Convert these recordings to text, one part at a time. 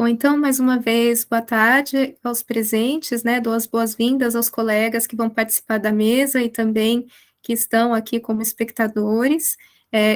Bom, então, mais uma vez, boa tarde aos presentes, né? Dou as boas-vindas aos colegas que vão participar da mesa e também que estão aqui como espectadores.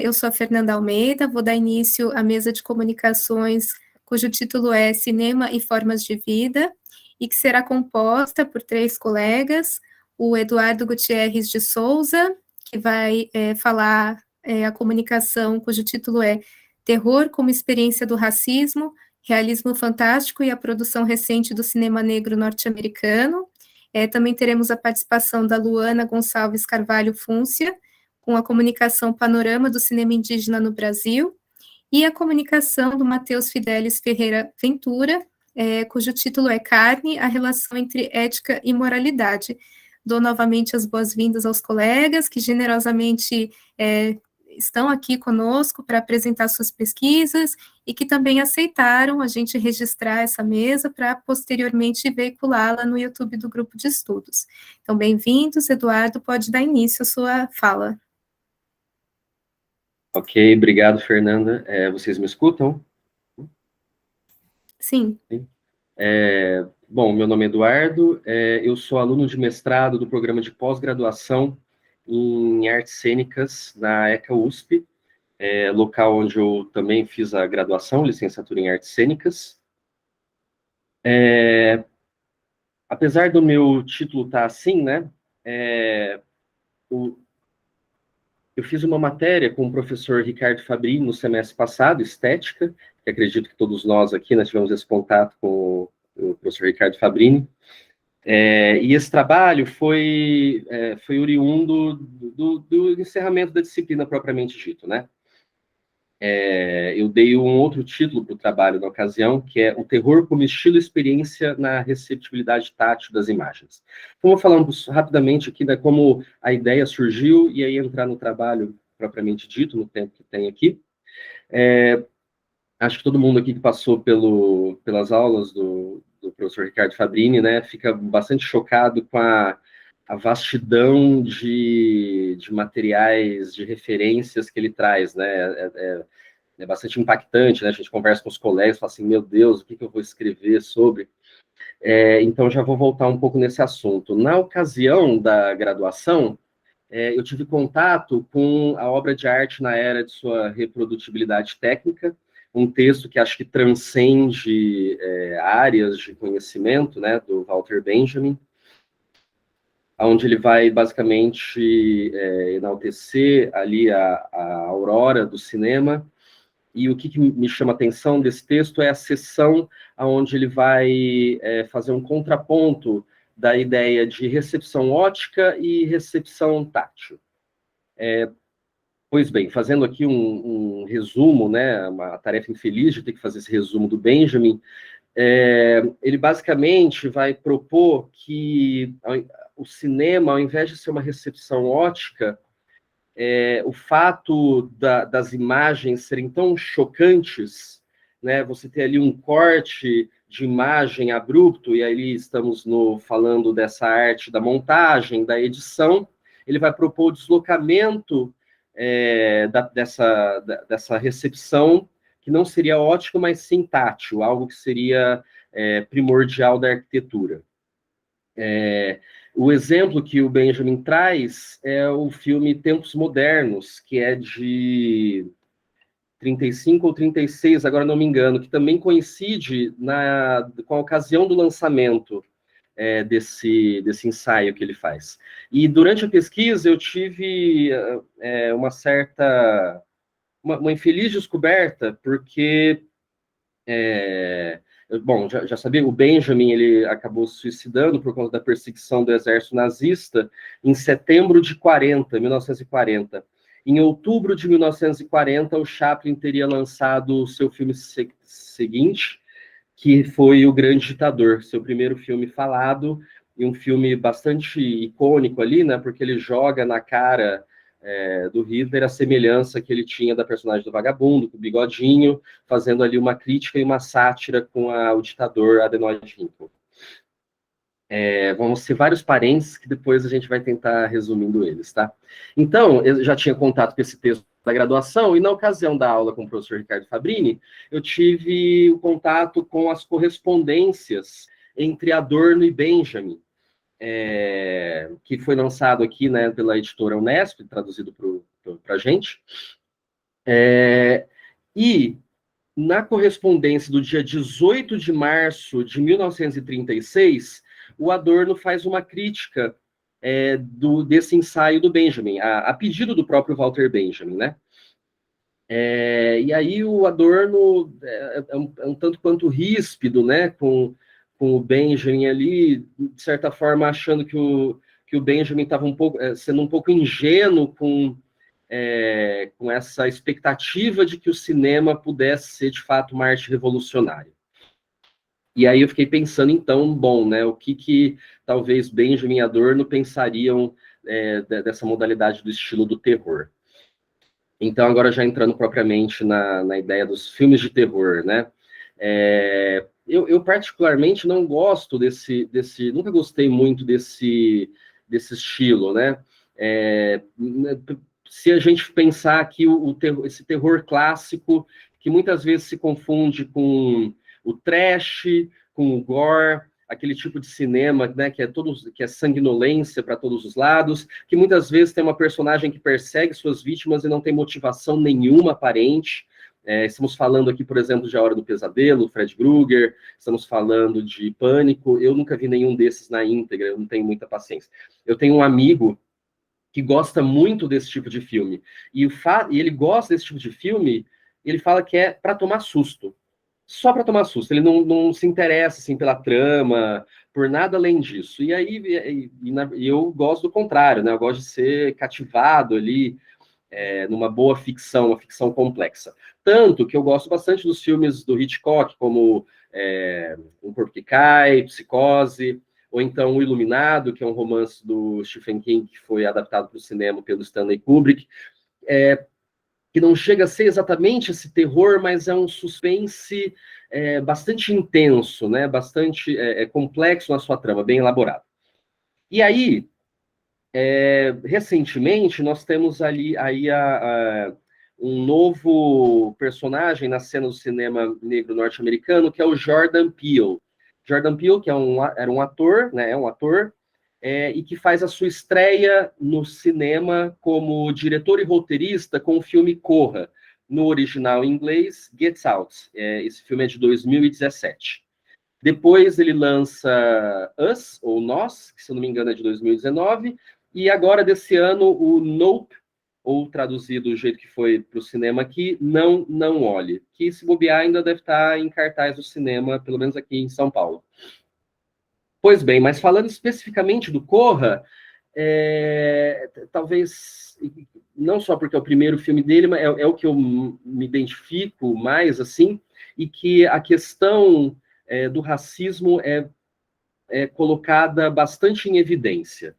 Eu sou a Fernanda Almeida, vou dar início à mesa de comunicações, cujo título é Cinema e Formas de Vida, e que será composta por 3 colegas: o Eduardo Gutierrez de Souza, que vai falar a comunicação, cujo título é Terror como Experiência do Racismo, Realismo Fantástico e a produção recente do cinema negro norte-americano. Também teremos a participação da Luana Gonçalves Carvalho Fúncia, com a comunicação Panorama do Cinema Indígena no Brasil, e a comunicação do Matheus Fidelis Ferreira Ventura, cujo título é Carne, a relação entre ética e moralidade. Dou novamente as boas-vindas aos colegas que generosamente estão aqui conosco para apresentar suas pesquisas e que também aceitaram a gente registrar essa mesa para posteriormente veiculá-la no YouTube do grupo de estudos. Então, bem-vindos. Eduardo, pode dar início à sua fala. Ok, obrigado, Fernanda. Vocês me escutam? Sim. Bom, meu nome é Eduardo, eu sou aluno de mestrado do programa de pós-graduação em artes cênicas na ECA USP, local onde eu também fiz a graduação, licenciatura em artes cênicas. Apesar do meu título estar assim, né, eu fiz uma matéria com o professor Ricardo Fabrini no semestre passado, Estética, que acredito que todos nós aqui tivemos esse contato com o professor Ricardo Fabrini. E esse trabalho foi oriundo do encerramento da disciplina propriamente dito, né? Eu dei um outro título para o trabalho na ocasião, que é O Terror como Estilo e Experiência na Receptibilidade Tátil das Imagens. Então, vou falar rapidamente aqui, né, como a ideia surgiu e aí entrar no trabalho propriamente dito, no tempo que tem aqui. Acho que todo mundo aqui que passou pelas aulas do professor Ricardo Fabrini, né, fica bastante chocado com a vastidão de materiais, de referências que ele traz, né, é bastante impactante, né, a gente conversa com os colegas, fala assim, meu Deus, o que eu vou escrever sobre? Então, já vou voltar um pouco nesse assunto. Na ocasião da graduação, eu tive contato com a obra de arte na era de sua reprodutibilidade técnica, um texto que acho que transcende áreas de conhecimento, né, do Walter Benjamin, onde ele vai basicamente enaltecer ali a aurora do cinema. E o que me chama a atenção desse texto é a seção onde ele vai fazer um contraponto da ideia de recepção ótica e recepção tátil. Pois bem, fazendo aqui um resumo, né, uma tarefa infeliz de ter que fazer esse resumo do Benjamin, ele basicamente vai propor que o cinema, ao invés de ser uma recepção ótica, o fato das imagens serem tão chocantes, né, você ter ali um corte de imagem abrupto, e aí estamos falando dessa arte da montagem, da edição, ele vai propor o deslocamento dessa recepção, que não seria ótico, mas sim tátil, algo que seria primordial da arquitetura. O exemplo que o Benjamin traz é o filme Tempos Modernos, que é de 35 ou 36, agora não me engano, que também coincide com a ocasião do lançamento desse ensaio que ele faz. E durante a pesquisa eu tive uma infeliz descoberta, porque bom, já sabia, o Benjamin ele acabou se suicidando por conta da perseguição do exército nazista em setembro de 1940. Em outubro de 1940, o Chaplin teria lançado o seu filme seguinte, que foi O Grande Ditador, seu primeiro filme falado, e um filme bastante icônico ali, né, porque ele joga na cara do Hitler a semelhança que ele tinha da personagem do Vagabundo, com o bigodinho, fazendo ali uma crítica e uma sátira com o ditador Adenoid Hippo. Vão ser vários parênteses que depois a gente vai tentar resumindo eles, tá? Então, eu já tinha contato com esse texto da graduação, e na ocasião da aula com o professor Ricardo Fabrini, eu tive o contato com as correspondências entre Adorno e Benjamin, que foi lançado aqui, né, pela editora Unesp, traduzido para a gente. E na correspondência do dia 18 de março de 1936, o Adorno faz uma crítica desse ensaio do Benjamin, a pedido do próprio Walter Benjamin, né? E aí o Adorno é um tanto quanto ríspido, né, com o Benjamin ali, de certa forma achando que o Benjamin estava sendo um pouco ingênuo com essa expectativa de que o cinema pudesse ser, de fato, uma arte revolucionária. E aí eu fiquei pensando, então, bom, né, o que talvez Benjamin e Adorno pensariam dessa modalidade do estilo do terror. Então, agora já entrando propriamente na ideia dos filmes de terror, né, eu particularmente não gosto nunca gostei muito desse estilo, né, se a gente pensar aqui esse terror clássico, que muitas vezes se confunde com o trash, com o gore, aquele tipo de cinema, né, que é sanguinolência para todos os lados, que muitas vezes tem uma personagem que persegue suas vítimas e não tem motivação nenhuma aparente. Estamos falando aqui, por exemplo, de A Hora do Pesadelo, Fred Krueger, estamos falando de Pânico. Eu nunca vi nenhum desses na íntegra, eu não tenho muita paciência. Eu tenho um amigo que gosta muito desse tipo de filme, e ele gosta desse tipo de filme, ele fala que é para tomar susto, só para tomar susto, ele não se interessa assim, pela trama, por nada além disso. E aí eu gosto do contrário, né? Eu gosto de ser cativado ali numa boa ficção, uma ficção complexa. Tanto que eu gosto bastante dos filmes do Hitchcock, como Um Corpo que Cai, Psicose, ou então O Iluminado, que é um romance do Stephen King, que foi adaptado para o cinema pelo Stanley Kubrick, que não chega a ser exatamente esse terror, mas é um suspense bastante intenso, né? Bastante complexo na sua trama, bem elaborado. E aí, recentemente, nós temos aí um novo personagem na cena do cinema negro norte-americano, que é o Jordan Peele. Jordan Peele, que era um ator, né? É um ator, e que faz a sua estreia no cinema como diretor e roteirista com o filme Corra, no original em inglês, Get Out. Esse filme é de 2017. Depois ele lança Us, ou Nós, que se eu não me engano é de 2019, e agora desse ano o Nope, ou traduzido do jeito que foi para o cinema aqui, Não Olhe, que se bobear ainda deve estar em cartaz do cinema, pelo menos aqui em São Paulo. Pois bem, mas falando especificamente do Corra, talvez, não só porque é o primeiro filme dele, mas é o que eu me identifico mais, assim, e que a questão do racismo é colocada bastante em evidência.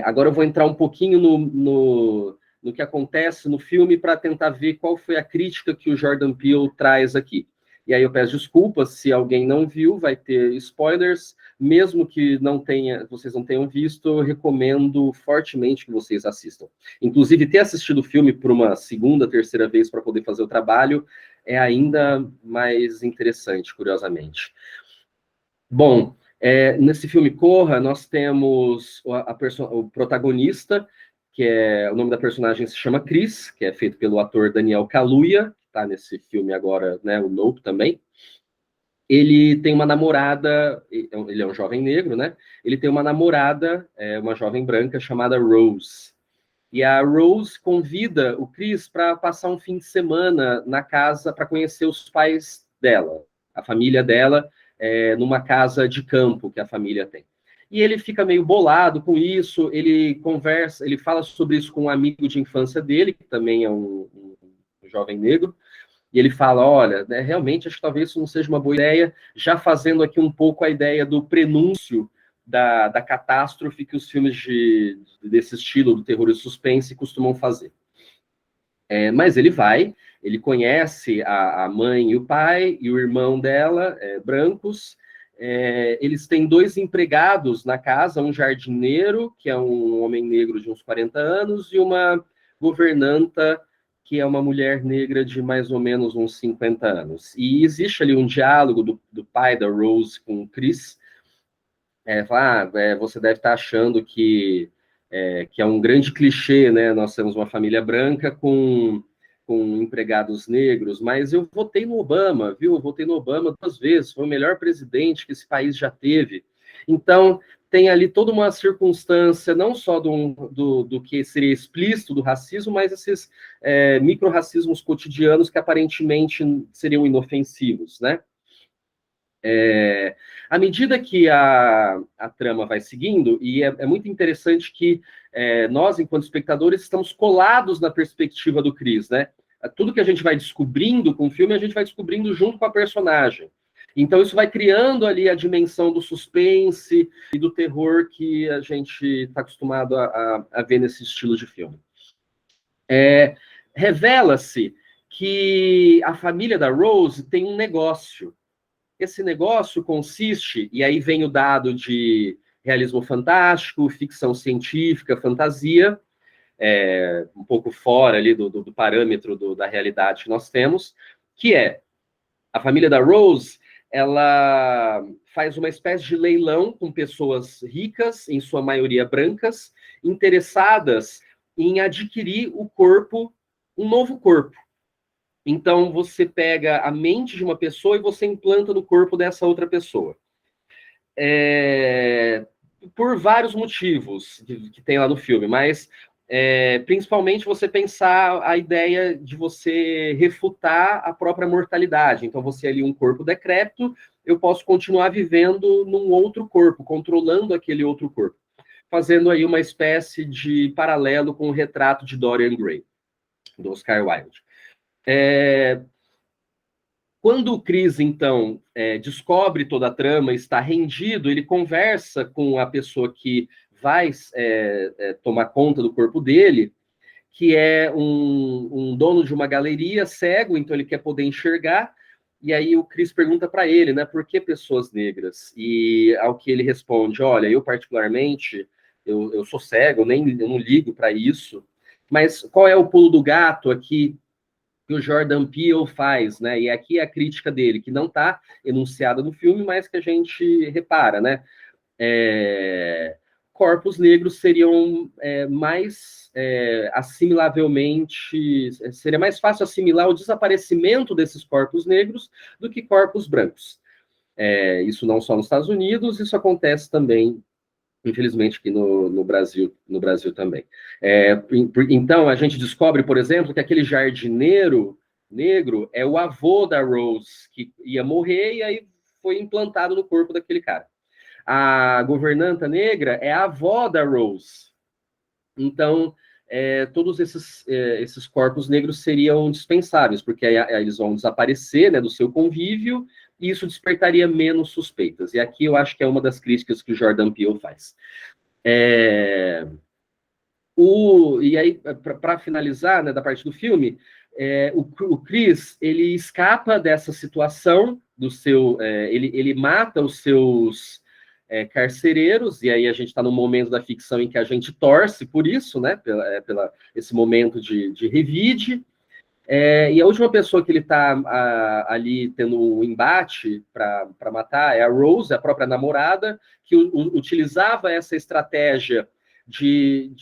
Agora eu vou entrar um pouquinho no que acontece no filme para tentar ver qual foi a crítica que o Jordan Peele traz aqui. E aí eu peço desculpas se alguém não viu, vai ter spoilers, mesmo que vocês não tenham visto, eu recomendo fortemente que vocês assistam. Inclusive, ter assistido o filme por uma segunda, terceira vez para poder fazer o trabalho é ainda mais interessante, curiosamente. Bom, nesse filme Corra, nós temos o protagonista, o nome da personagem se chama Chris, que é feito pelo ator Daniel Kaluuya, que está nesse filme agora, né, o Nope também. Ele tem uma namorada, ele é um jovem negro, né? Ele tem uma namorada, uma jovem branca chamada Rose. E a Rose convida o Chris para passar um fim de semana na casa para conhecer os pais dela, a família dela, numa casa de campo que a família tem. E ele fica meio bolado com isso, ele fala sobre isso com um amigo de infância dele, que também é um jovem negro, e ele fala, olha, né, realmente acho que talvez isso não seja uma boa ideia, já fazendo aqui um pouco a ideia do prenúncio da catástrofe que os filmes desse estilo, do terror e suspense, costumam fazer. Mas ele conhece a mãe e o pai, e o irmão dela, brancos. Eles têm 2 empregados na casa, um jardineiro, que é um homem negro de uns 40 anos, e uma governanta, que é uma mulher negra de mais ou menos uns 50 anos. E existe ali um diálogo do pai da Rose com o Chris, você deve estar achando que é um grande clichê, né? Nós temos uma família branca com empregados negros, mas eu votei no Obama, viu? Eu votei no Obama 2 vezes, foi o melhor presidente que esse país já teve. Então, tem ali toda uma circunstância, não só do que seria explícito do racismo, mas esses micro-racismos cotidianos que aparentemente seriam inofensivos, né? À medida que a trama vai seguindo, e é muito interessante que nós, enquanto espectadores, estamos colados na perspectiva do Chris, né? Tudo que a gente vai descobrindo com o filme, a gente vai descobrindo junto com a personagem. Então, isso vai criando ali a dimensão do suspense e do terror que a gente está acostumado a ver nesse estilo de filme. Revela-se que a família da Rose tem um negócio. Esse negócio consiste, e aí vem o dado de realismo fantástico, ficção científica, fantasia, um pouco fora ali do parâmetro da realidade que nós temos, que é a família da Rose, ela faz uma espécie de leilão com pessoas ricas, em sua maioria brancas, interessadas em adquirir o corpo, um novo corpo. Então, você pega a mente de uma pessoa e você implanta no corpo dessa outra pessoa. Por vários motivos que tem lá no filme, mas principalmente você pensar a ideia de você refutar a própria mortalidade. Então, você ali um corpo decrépito, eu posso continuar vivendo num outro corpo, controlando aquele outro corpo, fazendo aí uma espécie de paralelo com o retrato de Dorian Gray, do Oscar Wilde. Quando o Chris, então, descobre toda a trama, está rendido, ele conversa com a pessoa que vai tomar conta do corpo dele, que é um dono de uma galeria cego, então ele quer poder enxergar, e aí o Chris pergunta para ele, né, por que pessoas negras? E ao que ele responde, olha, eu particularmente, eu sou cego, eu não ligo para isso, mas qual é o pulo do gato aqui que o Jordan Peele faz, né? E aqui é a crítica dele, que não está enunciada no filme, mas que a gente repara, né? Corpos negros seriam mais assimilavelmente, seria mais fácil assimilar o desaparecimento desses corpos negros do que corpos brancos. Isso não só nos Estados Unidos, isso acontece também, infelizmente, aqui no Brasil também. Então, a gente descobre, por exemplo, que aquele jardineiro negro é o avô da Rose, que ia morrer e aí foi implantado no corpo daquele cara. A governanta negra é a avó da Rose. Então, todos esses corpos negros seriam dispensáveis, porque aí eles vão desaparecer, né, do seu convívio, e isso despertaria menos suspeitas. E aqui eu acho que é uma das críticas que o Jordan Peele faz. E aí, para finalizar, né, da parte do filme, o Chris, ele escapa dessa situação do seu... ele mata os seus carcereiros, e aí a gente está num momento da ficção em que a gente torce por isso, né, esse momento de revide, e a última pessoa que ele está ali tendo um embate para matar é a Rose, a própria namorada, que utilizava essa estratégia de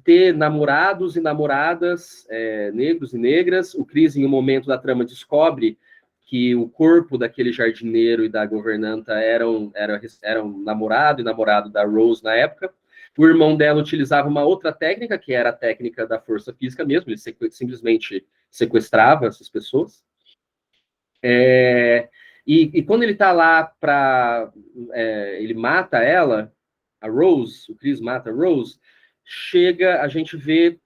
ter namorados e namoradas negros e negras. O Chris, em um momento da trama, descobre que o corpo daquele jardineiro e da governanta eram namorado e namorado da Rose na época. O irmão dela utilizava uma outra técnica, que era a técnica da força física mesmo, ele simplesmente sequestrava essas pessoas. E quando ele está lá ele mata ela, a Rose, o Chris mata a Rose, a gente vê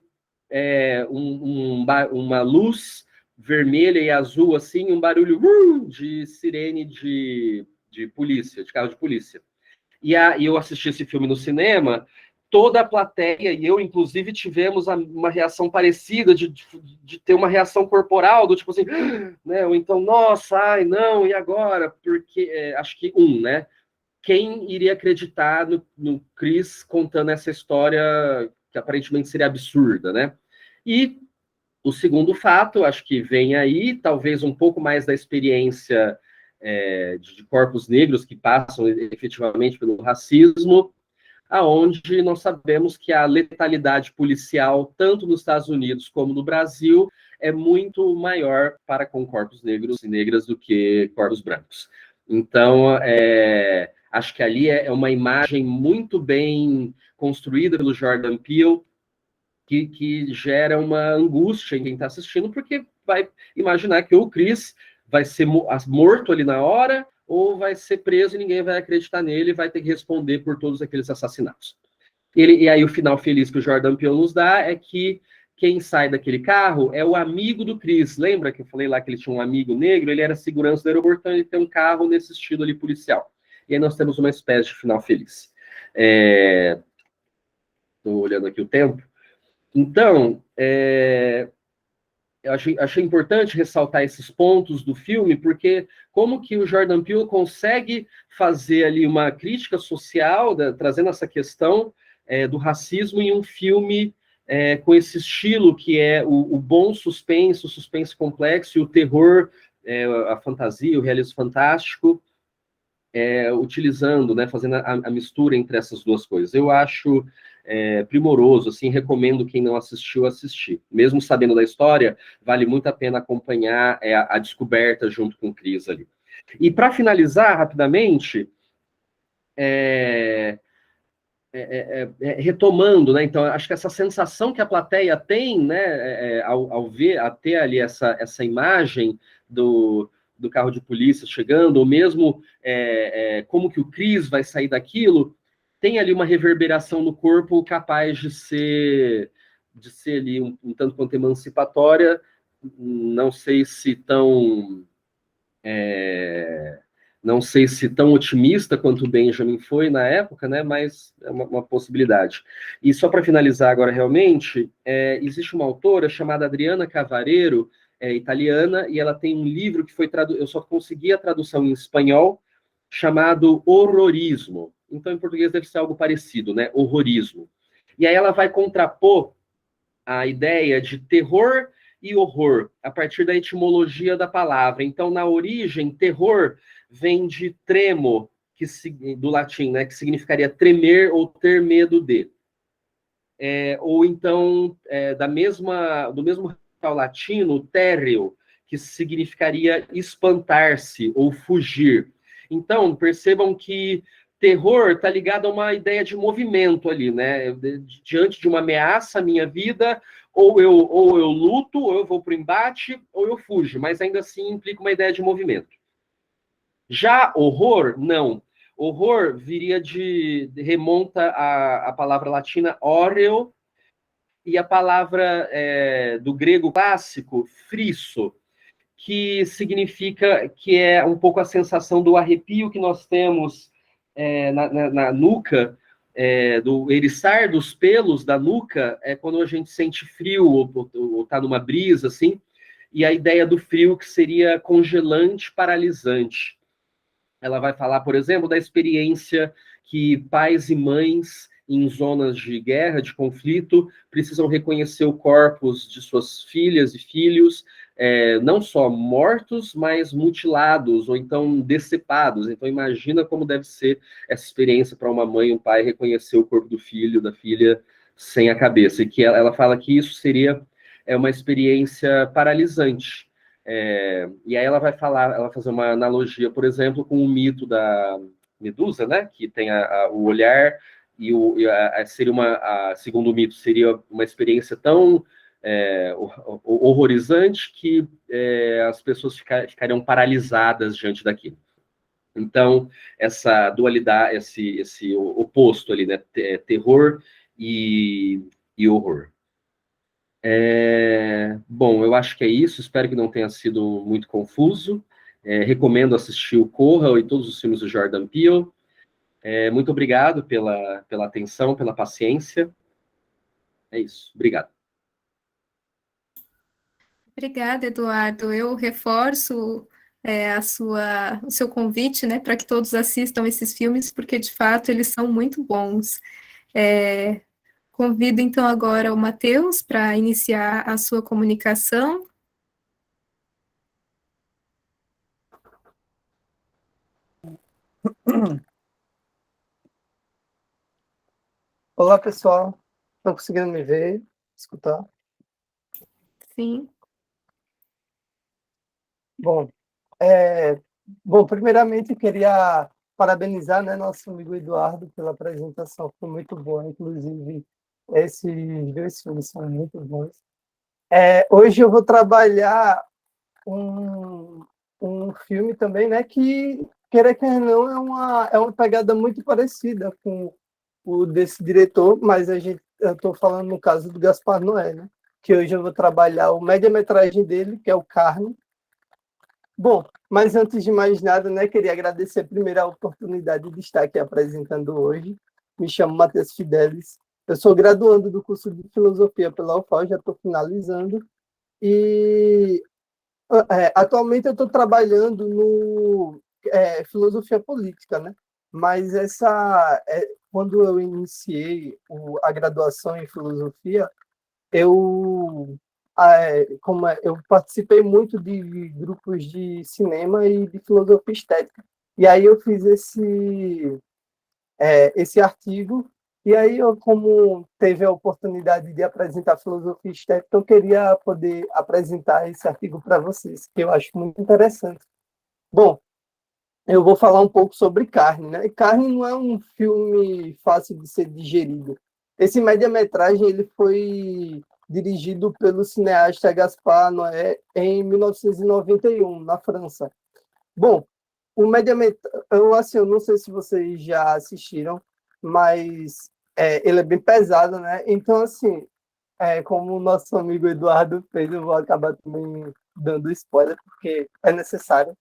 uma luz vermelha e azul, assim, um barulho de sirene de polícia, de carro de polícia. E eu assisti esse filme no cinema, toda a plateia, e eu, inclusive, tivemos uma reação parecida, de ter uma reação corporal, do tipo assim, né? Ou então, nossa, ai, não, e agora? Porque, acho que né? Quem iria acreditar no Chris contando essa história, que aparentemente seria absurda, né? E o segundo fato, acho que vem aí, talvez um pouco mais da experiência de corpos negros que passam efetivamente pelo racismo, aonde nós sabemos que a letalidade policial, tanto nos Estados Unidos como no Brasil, é muito maior para com corpos negros e negras do que corpos brancos. Então, acho que ali é uma imagem muito bem construída pelo Jordan Peele, que gera uma angústia em quem está assistindo, porque vai imaginar que o Chris vai ser morto ali na hora, ou vai ser preso e ninguém vai acreditar nele e vai ter que responder por todos aqueles assassinatos. E aí o final feliz que o Jordan Peele nos dá é que quem sai daquele carro é o amigo do Chris. Lembra que eu falei lá que ele tinha um amigo negro? Ele era segurança do aeroporto, então ele tem um carro nesse estilo ali policial. E aí nós temos uma espécie de final feliz. Estou olhando aqui o tempo. Então, eu achei importante ressaltar esses pontos do filme, porque como que o Jordan Peele consegue fazer ali uma crítica social, trazendo essa questão do racismo em um filme com esse estilo que é o bom suspense, o suspense complexo e o terror, a fantasia, o realismo fantástico, utilizando, né, fazendo a mistura entre essas duas coisas. Eu acho primoroso, assim, recomendo quem não assistiu, assistir. Mesmo sabendo da história, vale muito a pena acompanhar a descoberta junto com o Chris ali. E para finalizar, rapidamente, retomando, né, então, acho que essa sensação que a plateia tem, né, ao ver, a ter ali essa imagem do carro de polícia chegando, ou mesmo como que o Chris vai sair daquilo, tem ali uma reverberação no corpo capaz de ser ali um tanto quanto emancipatória, não sei se tão não sei se tão otimista quanto o Benjamin foi na época, né, mas é uma possibilidade. E só para finalizar agora realmente, existe uma autora chamada Adriana Cavarero, italiana, e ela tem um livro que foi traduzido, eu só consegui a tradução em espanhol, chamado Horrorismo. Então, em português deve ser algo parecido, né? Horrorismo. E aí ela vai contrapor a ideia de terror e horror, a partir da etimologia da palavra. Então, na origem, terror vem de tremo, do latim, né? Que significaria tremer ou ter medo de. Ou então, do mesmo latino, terreo, que significaria espantar-se ou fugir. Então, percebam que terror está ligado a uma ideia de movimento ali, né? Diante de uma ameaça à minha vida, ou eu luto, ou eu vou para o embate, ou eu fujo, mas ainda assim implica uma ideia de movimento. Já horror, não. Horror viria remonta à palavra latina horreo, e a palavra do grego clássico, friso, que significa que é um pouco a sensação do arrepio que nós temos na nuca, do eriçar dos pelos da nuca, quando a gente sente frio ou está numa brisa, assim, e a ideia do frio que seria congelante, paralisante. Ela vai falar, por exemplo, da experiência que pais e mães em zonas de guerra, de conflito, precisam reconhecer o corpos de suas filhas e filhos, não só mortos, mas mutilados, ou então decepados. Então, imagina como deve ser essa experiência para uma mãe e um pai reconhecer o corpo do filho, da filha, sem a cabeça. E que ela fala que isso seria uma experiência paralisante. E aí ela vai fazer uma analogia, por exemplo, com o mito da Medusa, né? Que tem o olhar seria segundo o mito, seria uma experiência tão horrorizante que as pessoas ficariam paralisadas diante daquilo. Então, essa dualidade, esse oposto ali, né? Terror e horror. Bom, eu acho que é isso. Espero que não tenha sido muito confuso. Recomendo assistir o Corra e todos os filmes do Jordan Peele. Muito obrigado pela atenção, pela paciência. É isso. Obrigado. Obrigada, Eduardo. Eu reforço o seu convite, né, para que todos assistam esses filmes, porque de fato eles são muito bons. Convido, então, agora o Matheus para iniciar a sua comunicação. Olá, pessoal. Estão conseguindo me ver, escutar? Sim. Bom, primeiramente queria parabenizar, né, nosso amigo Eduardo pela apresentação, foi muito boa, inclusive esses dois filmes são muito bons. Hoje eu vou trabalhar um, um filme também, né, que, queira que não, é uma pegada muito parecida com o desse diretor, mas eu estou falando no caso do Gaspar Noé, né, que hoje eu vou trabalhar o média-metragem dele, que é o Carne. Bom, mas antes de mais nada, né, queria agradecer primeiro a oportunidade de estar aqui apresentando hoje. Me chamo Matheus Fidelis, eu sou graduando do curso de Filosofia pela UFAL, já estou finalizando, e atualmente eu estou trabalhando no Filosofia Política, né? Mas quando eu iniciei a graduação em Filosofia, eu eu participei muito de grupos de cinema e de filosofia estética. E aí eu fiz esse artigo, e aí eu, como teve a oportunidade de apresentar filosofia estética, eu queria poder apresentar esse artigo para vocês, que eu acho muito interessante. Bom, eu vou falar um pouco sobre Carne, né? Carne não é um filme fácil de ser digerido. Esse média-metragem ele foi dirigido pelo cineasta Gaspar Noé em 1991, na França. Bom, o média-metragem, eu não sei se vocês já assistiram, mas ele é bem pesado, né? Então, assim, como o nosso amigo Eduardo fez, eu vou acabar também dando spoiler, porque é necessário,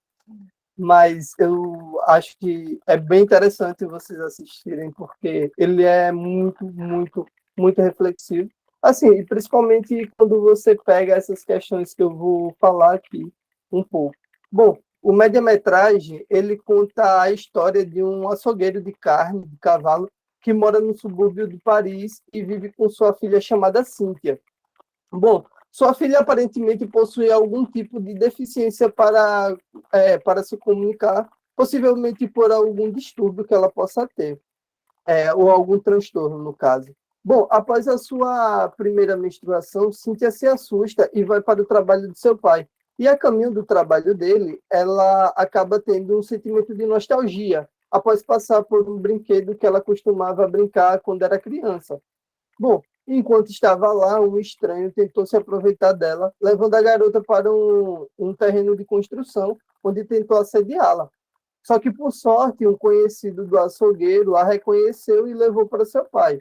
mas eu acho que é bem interessante vocês assistirem, porque ele é muito, muito, muito reflexivo. Assim, e principalmente quando você pega essas questões que eu vou falar aqui um pouco. Bom, o média-metragem, ele conta a história de um açougueiro de carne, de cavalo, que mora no subúrbio de Paris e vive com sua filha chamada Cíntia. Bom, sua filha aparentemente possui algum tipo de deficiência para se comunicar, possivelmente por algum distúrbio que ela possa ter, ou algum transtorno, no caso. Bom, após a sua primeira menstruação, Cíntia se assusta e vai para o trabalho de seu pai. E a caminho do trabalho dele, ela acaba tendo um sentimento de nostalgia, após passar por um brinquedo que ela costumava brincar quando era criança. Bom, enquanto estava lá, um estranho tentou se aproveitar dela, levando a garota para um terreno de construção, onde tentou assediá-la. Só que, por sorte, um conhecido do açougueiro a reconheceu e levou para seu pai.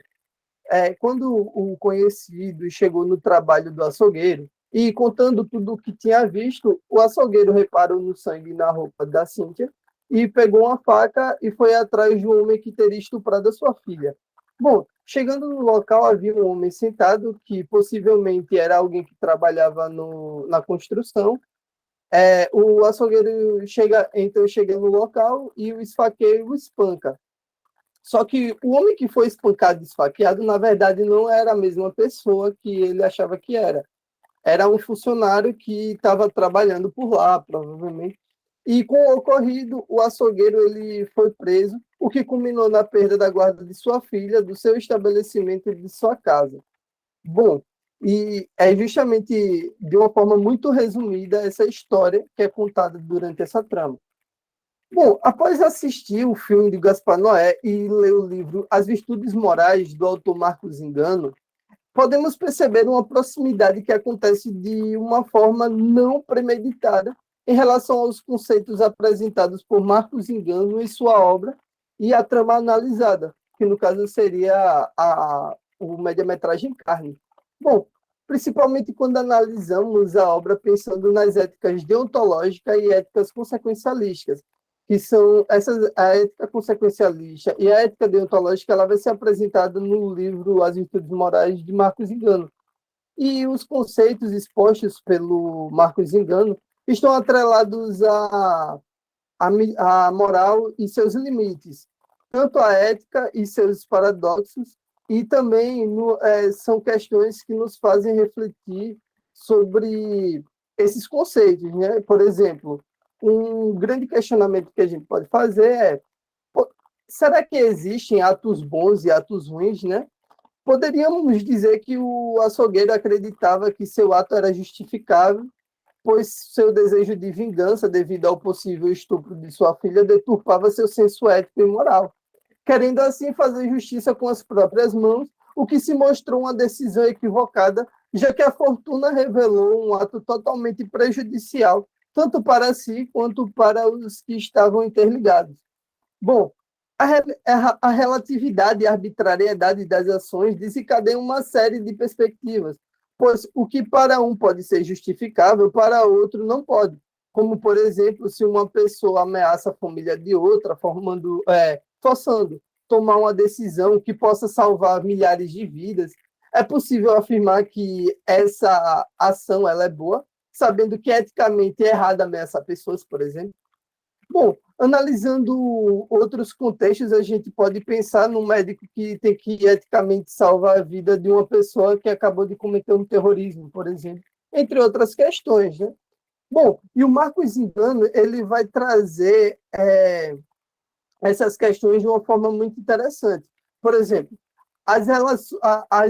Quando o conhecido chegou no trabalho do açougueiro, e contando tudo o que tinha visto, o açougueiro reparou no sangue na roupa da Cíntia e pegou uma faca e foi atrás de um homem que teria estuprado a sua filha. Bom, chegando no local, havia um homem sentado, que possivelmente era alguém que trabalhava na construção. O açougueiro chega no local e o esfaqueia e o espanca. Só que o homem que foi espancado e esfaqueado, na verdade, não era a mesma pessoa que ele achava que era. Era um funcionário que estava trabalhando por lá, provavelmente. E com o ocorrido, o açougueiro ele foi preso, o que culminou na perda da guarda de sua filha, do seu estabelecimento e de sua casa. Bom, e é justamente de uma forma muito resumida essa história que é contada durante essa trama. Bom, após assistir o filme de Gaspar Noé e ler o livro As Virtudes Morais, do autor Marcos Engano, podemos perceber uma proximidade que acontece de uma forma não premeditada em relação aos conceitos apresentados por Marcos Engano em sua obra e a trama analisada, que no caso seria o média-metragem Carne. Bom, principalmente quando analisamos a obra pensando nas éticas deontológicas e éticas consequencialísticas, que são a ética consequencialista e a ética deontológica, ela vai ser apresentada no livro As Virtudes Morais de Marcos Engano. E os conceitos expostos pelo Marcos Engano estão atrelados à moral e seus limites, tanto a ética e seus paradoxos, e também são questões que nos fazem refletir sobre esses conceitos, né? Por exemplo, um grande questionamento que a gente pode fazer é: será que existem atos bons e atos ruins, né? Poderíamos dizer que o açougueiro acreditava que seu ato era justificável, pois seu desejo de vingança devido ao possível estupro de sua filha deturpava seu senso ético e moral, querendo assim fazer justiça com as próprias mãos, o que se mostrou uma decisão equivocada, já que a fortuna revelou um ato totalmente prejudicial, tanto para si quanto para os que estavam interligados. Bom, a relatividade e arbitrariedade das ações desencadeiam uma série de perspectivas, pois o que para um pode ser justificável, para outro não pode. Como, por exemplo, se uma pessoa ameaça a família de outra, forçando tomar uma decisão que possa salvar milhares de vidas, é possível afirmar que essa ação ela é boa, sabendo que eticamente é errado ameaçar pessoas, por exemplo? Bom, analisando outros contextos, a gente pode pensar num médico que tem que eticamente salvar a vida de uma pessoa que acabou de cometer um terrorismo, por exemplo, entre outras questões, né? Bom, e o Marcos Zingano, ele vai trazer essas questões de uma forma muito interessante. Por exemplo, as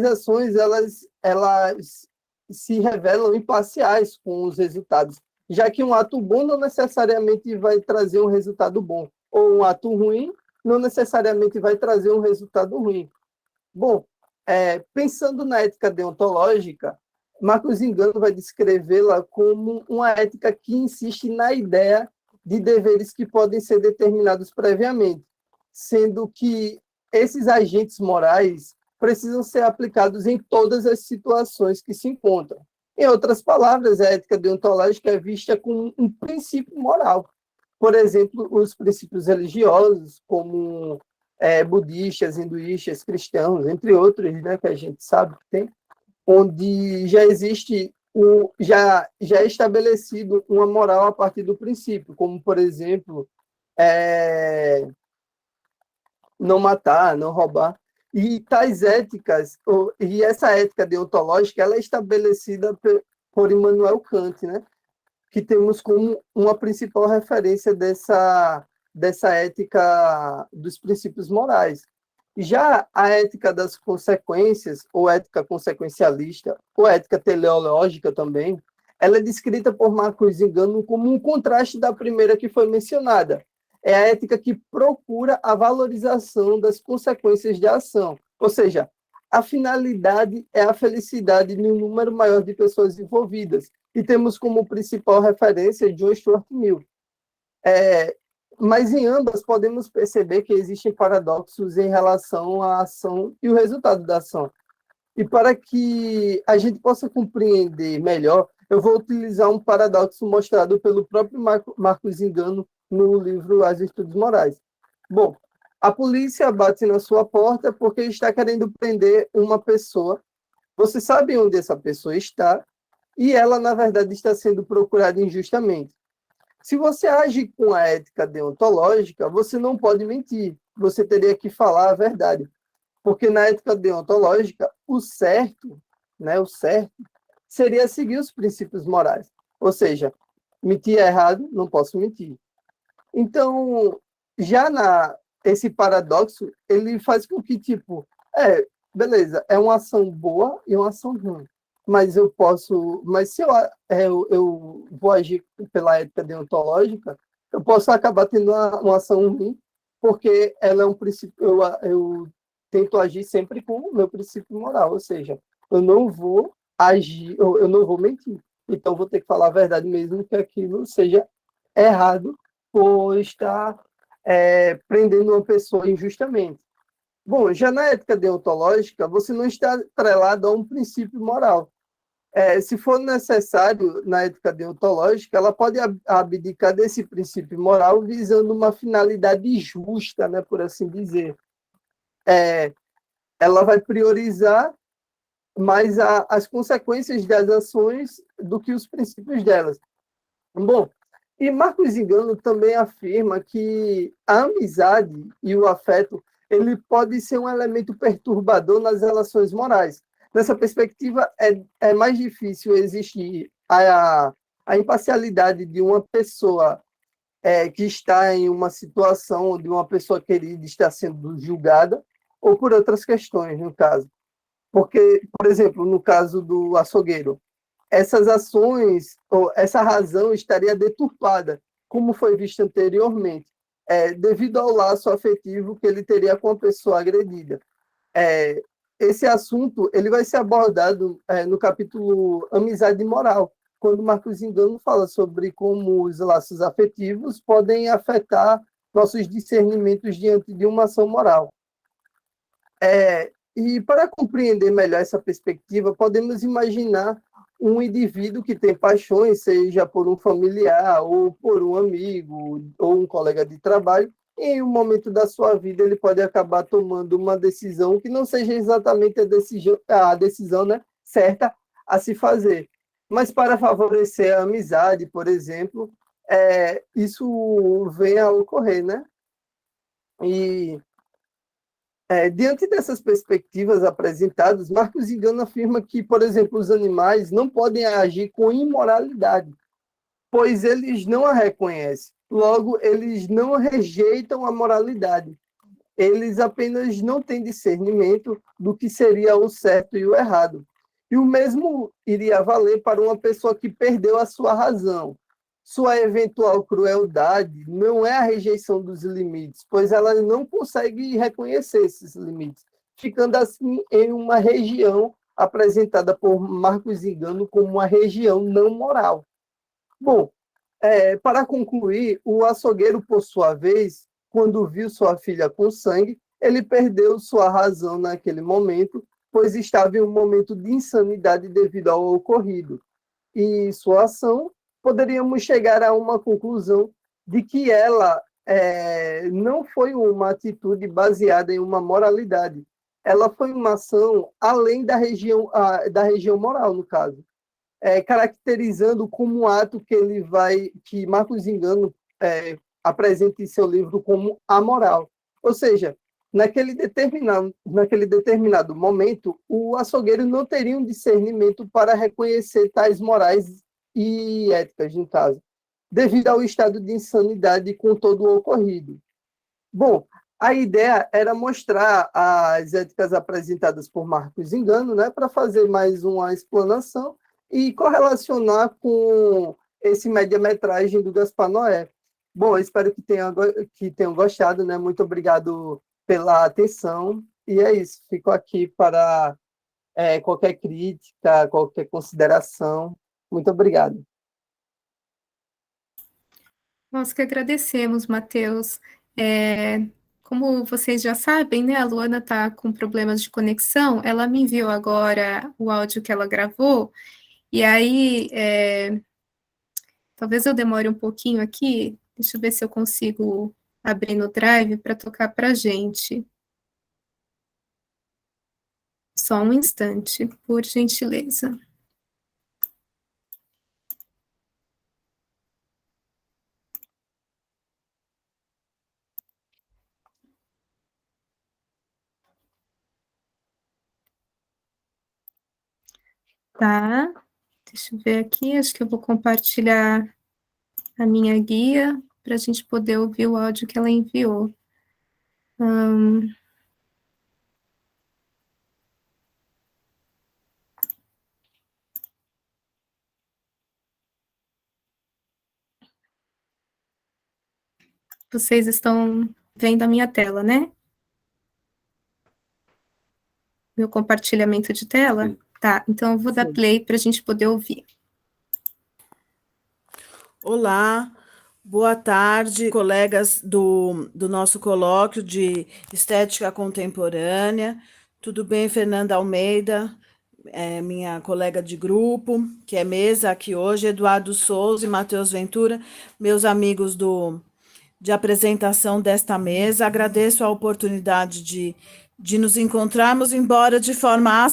ações, elas se revelam imparciais com os resultados, já que um ato bom não necessariamente vai trazer um resultado bom, ou um ato ruim não necessariamente vai trazer um resultado ruim. Bom, pensando na ética deontológica, Marcos Zingano vai descrevê-la como uma ética que insiste na ideia de deveres que podem ser determinados previamente, sendo que esses agentes morais precisam ser aplicados em todas as situações que se encontram. Em outras palavras, a ética deontológica é vista como um princípio moral. Por exemplo, os princípios religiosos, como budistas, hinduístas, cristãos, entre outros, né, que a gente sabe que tem, onde já existe já é estabelecido uma moral a partir do princípio, como, por exemplo, não matar, não roubar. E tais éticas, e essa ética deontológica, ela é estabelecida por Immanuel Kant, né? Que temos como uma principal referência dessa ética dos princípios morais. Já a ética das consequências, ou ética consequencialista, ou ética teleológica também, ela é descrita por Marcos Zingano como um contraste da primeira que foi mencionada. É a ética que procura a valorização das consequências de ação, ou seja, a finalidade é a felicidade de um número maior de pessoas envolvidas, e temos como principal referência John Stuart Mill. Mas em ambas podemos perceber que existem paradoxos em relação à ação e o resultado da ação. E para que a gente possa compreender melhor, eu vou utilizar um paradoxo mostrado pelo próprio Marcos Zingano no livro As Virtudes Morais. Bom, a polícia bate na sua porta porque está querendo prender uma pessoa. Você sabe onde essa pessoa está e ela, na verdade, está sendo procurada injustamente. Se você age com a ética deontológica, você não pode mentir. Você teria que falar a verdade. Porque na ética deontológica, o certo seria seguir os princípios morais. Ou seja, mentir é errado, não posso mentir. Então, esse paradoxo, ele faz com que, beleza, é uma ação boa e uma ação ruim. Mas se eu vou agir pela ética deontológica, eu posso acabar tendo uma ação ruim, porque ela é um princípio, eu tento agir sempre com o meu princípio moral, ou seja, eu não vou agir, eu não vou mentir. Então, vou ter que falar a verdade mesmo que aquilo seja errado por estar prendendo uma pessoa injustamente. Bom, já na ética deontológica, você não está atrelado a um princípio moral. Se for necessário, na ética deontológica, ela pode abdicar desse princípio moral visando uma finalidade justa, né, por assim dizer. Ela vai priorizar mais as consequências das ações do que os princípios delas. Bom, e Marcos Zingano também afirma que a amizade e o afeto ele pode ser um elemento perturbador nas relações morais. Nessa perspectiva, é mais difícil existir a imparcialidade de uma pessoa que está em uma situação onde uma pessoa querida está sendo julgada, ou por outras questões, no caso. Porque, por exemplo, no caso do açougueiro, essas ações, ou essa razão estaria deturpada, como foi visto anteriormente, devido ao laço afetivo que ele teria com a pessoa agredida. Esse assunto ele vai ser abordado no capítulo Amizade e Moral, quando Marcos Engano fala sobre como os laços afetivos podem afetar nossos discernimentos diante de uma ação moral. E para compreender melhor essa perspectiva, podemos imaginar um indivíduo que tem paixões, seja por um familiar, ou por um amigo, ou um colega de trabalho, e em um momento da sua vida ele pode acabar tomando uma decisão que não seja exatamente a decisão, né, certa a se fazer. Mas para favorecer a amizade, por exemplo, isso vem a ocorrer, né? E diante dessas perspectivas apresentadas, Marcos Engano afirma que, por exemplo, os animais não podem agir com imoralidade, pois eles não a reconhecem. Logo, eles não rejeitam a moralidade. Eles apenas não têm discernimento do que seria o certo e o errado. E o mesmo iria valer para uma pessoa que perdeu a sua razão. Sua eventual crueldade não é a rejeição dos limites, pois ela não consegue reconhecer esses limites, ficando assim em uma região apresentada por Marcos Engano como uma região não moral. Bom, para concluir, o açougueiro, por sua vez, quando viu sua filha com sangue, ele perdeu sua razão naquele momento, pois estava em um momento de insanidade devido ao ocorrido. E sua ação, poderíamos chegar a uma conclusão de que ela não foi uma atitude baseada em uma moralidade. Ela foi uma ação além da região moral, no caso. Caracterizando como um ato que Marcos Engano apresenta em seu livro como amoral. Ou seja, naquele determinado momento, o açougueiro não teria um discernimento para reconhecer tais morais e éticas, no caso, devido ao estado de insanidade com todo o ocorrido. Bom, a ideia era mostrar as éticas apresentadas por Marcos Engano, né, para fazer mais uma explanação e correlacionar com esse média-metragem do Gaspar Noé. Bom, eu espero que tenham gostado, né? Muito obrigado pela atenção. E é isso, fico aqui para qualquer crítica, qualquer consideração. Muito obrigado. Nós que agradecemos, Matheus. Como vocês já sabem, né, a Luana está com problemas de conexão, ela me enviou agora o áudio que ela gravou, e aí talvez eu demore um pouquinho aqui, deixa eu ver se eu consigo abrir no Drive para tocar para a gente. Só um instante, por gentileza. Tá, deixa eu ver aqui, acho que eu vou compartilhar a minha guia para a gente poder ouvir o áudio que ela enviou. Vocês estão vendo a minha tela, né? Meu compartilhamento de tela? Sim. Tá, então eu vou dar play para a gente poder ouvir. Olá, boa tarde, colegas do nosso colóquio de Estética Contemporânea. Tudo bem, Fernanda Almeida, minha colega de grupo, que é mesa aqui hoje, Eduardo Souza e Matheus Ventura, meus amigos de apresentação desta mesa. Agradeço a oportunidade de nos encontrarmos, embora de forma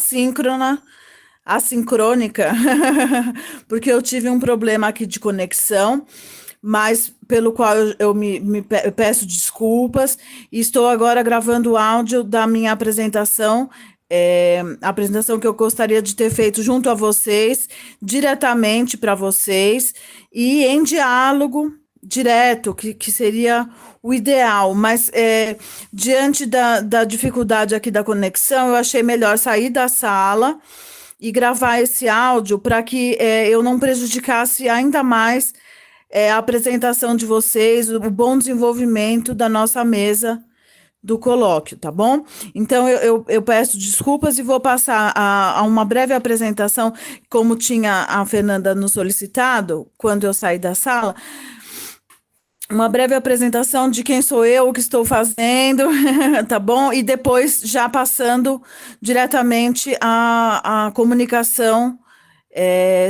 assincrônica, porque eu tive um problema aqui de conexão, mas pelo qual eu peço desculpas, e estou agora gravando o áudio da minha apresentação, a apresentação que eu gostaria de ter feito junto a vocês, diretamente para vocês, e em diálogo direto, que seria o ideal, mas diante da dificuldade aqui da conexão, eu achei melhor sair da sala e gravar esse áudio para que eu não prejudicasse ainda mais a apresentação de vocês, o bom desenvolvimento da nossa mesa do colóquio, tá bom? Então, eu peço desculpas e vou passar a uma breve apresentação, como tinha a Fernanda nos solicitado, quando eu saí da sala, uma breve apresentação de quem sou eu, o que estou fazendo, tá bom? E depois já passando diretamente à comunicação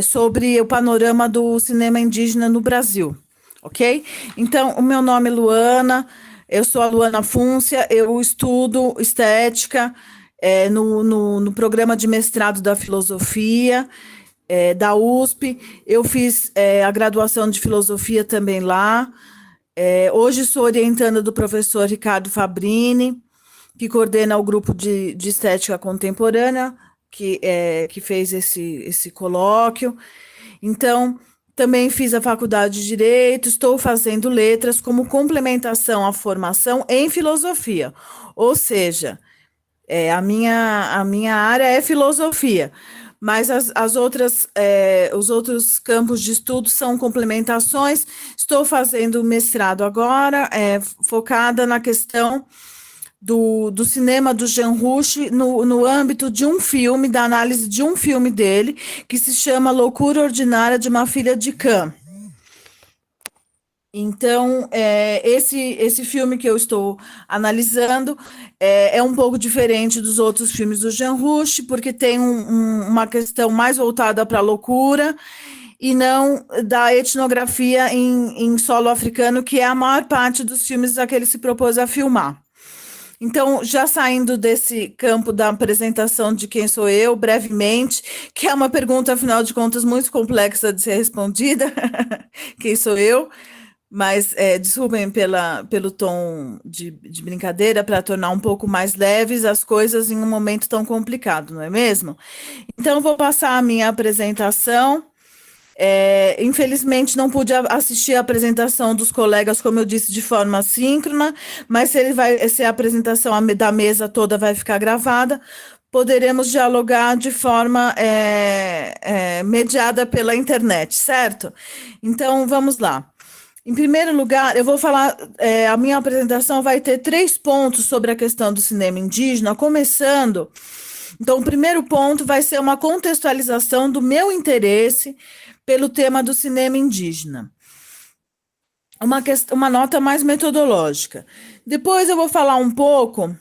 sobre o panorama do cinema indígena no Brasil, ok? Então, o meu nome é Luana, eu sou a Luana Fúncia, eu estudo estética no programa de mestrado da filosofia da USP, eu fiz a graduação de filosofia também lá. Hoje sou orientanda do professor Ricardo Fabrini, que coordena o grupo de estética contemporânea, que fez esse colóquio. Então, também fiz a faculdade de Direito, estou fazendo letras como complementação à formação em filosofia. Ou seja, a minha área é filosofia, mas os outros campos de estudo são complementações. Estou fazendo mestrado agora, focada na questão do cinema do Jean Rouch no âmbito de um filme, da análise de um filme dele, que se chama Loucura Ordinária de uma Filha de Cã. Então, esse filme que eu estou analisando é um pouco diferente dos outros filmes do Jean Rouch, porque tem uma questão mais voltada para a loucura e não da etnografia em solo africano, que é a maior parte dos filmes a que ele se propôs a filmar. Então, já saindo desse campo da apresentação de quem sou eu, brevemente, que é uma pergunta, afinal de contas, muito complexa de ser respondida, quem sou eu? Mas desculpem pelo tom de brincadeira, para tornar um pouco mais leves as coisas em um momento tão complicado, não é mesmo? Então, vou passar a minha apresentação. Infelizmente, não pude assistir a apresentação dos colegas, como eu disse, de forma síncrona, mas se a apresentação da mesa toda vai ficar gravada, poderemos dialogar de forma mediada pela internet, certo? Então, vamos lá. Em primeiro lugar, eu vou falar, a minha apresentação vai ter 3 pontos sobre a questão do cinema indígena, começando. Então, o primeiro ponto vai ser uma contextualização do meu interesse pelo tema do cinema indígena. Uma nota mais metodológica. Depois eu vou falar um pouco,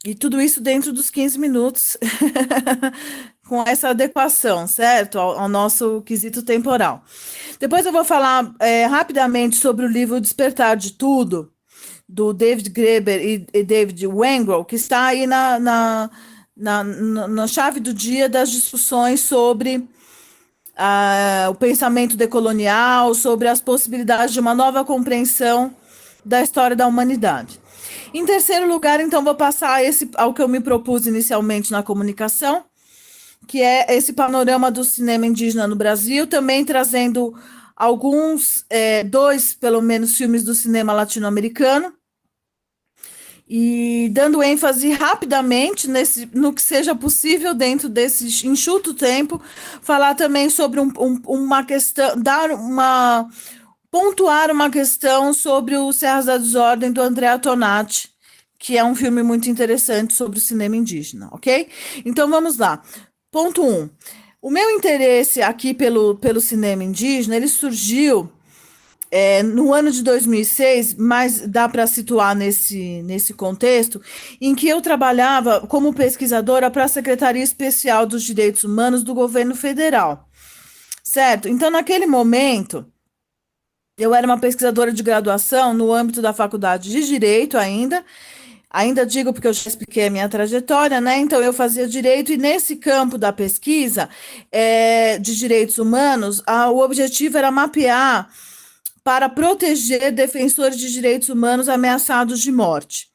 e tudo isso dentro dos 15 minutos, com essa adequação, certo? Ao nosso quesito temporal. Depois eu vou falar rapidamente sobre o livro Despertar de Tudo, do David Graeber e David Wengrow, que está aí na chave do dia das discussões sobre o pensamento decolonial, sobre as possibilidades de uma nova compreensão da história da humanidade. Em terceiro lugar, então, vou passar ao que eu me propus inicialmente na comunicação, que é esse panorama do cinema indígena no Brasil, também trazendo alguns, 2, pelo menos, filmes do cinema latino-americano, e dando ênfase rapidamente no que seja possível dentro desse enxuto tempo, falar também sobre uma questão, pontuar uma questão sobre o Serras da Desordem, do Andrea Tonati, que é um filme muito interessante sobre o cinema indígena, ok? Então, vamos lá. Ponto 1. O meu interesse aqui pelo cinema indígena, ele surgiu no ano de 2006, mas dá para situar nesse contexto, em que eu trabalhava como pesquisadora para a Secretaria Especial dos Direitos Humanos do Governo Federal, certo? Então, naquele momento, eu era uma pesquisadora de graduação no âmbito da Faculdade de Direito ainda digo porque eu já expliquei a minha trajetória, né? Então, eu fazia direito, e nesse campo da pesquisa de direitos humanos, o objetivo era mapear para proteger defensores de direitos humanos ameaçados de morte.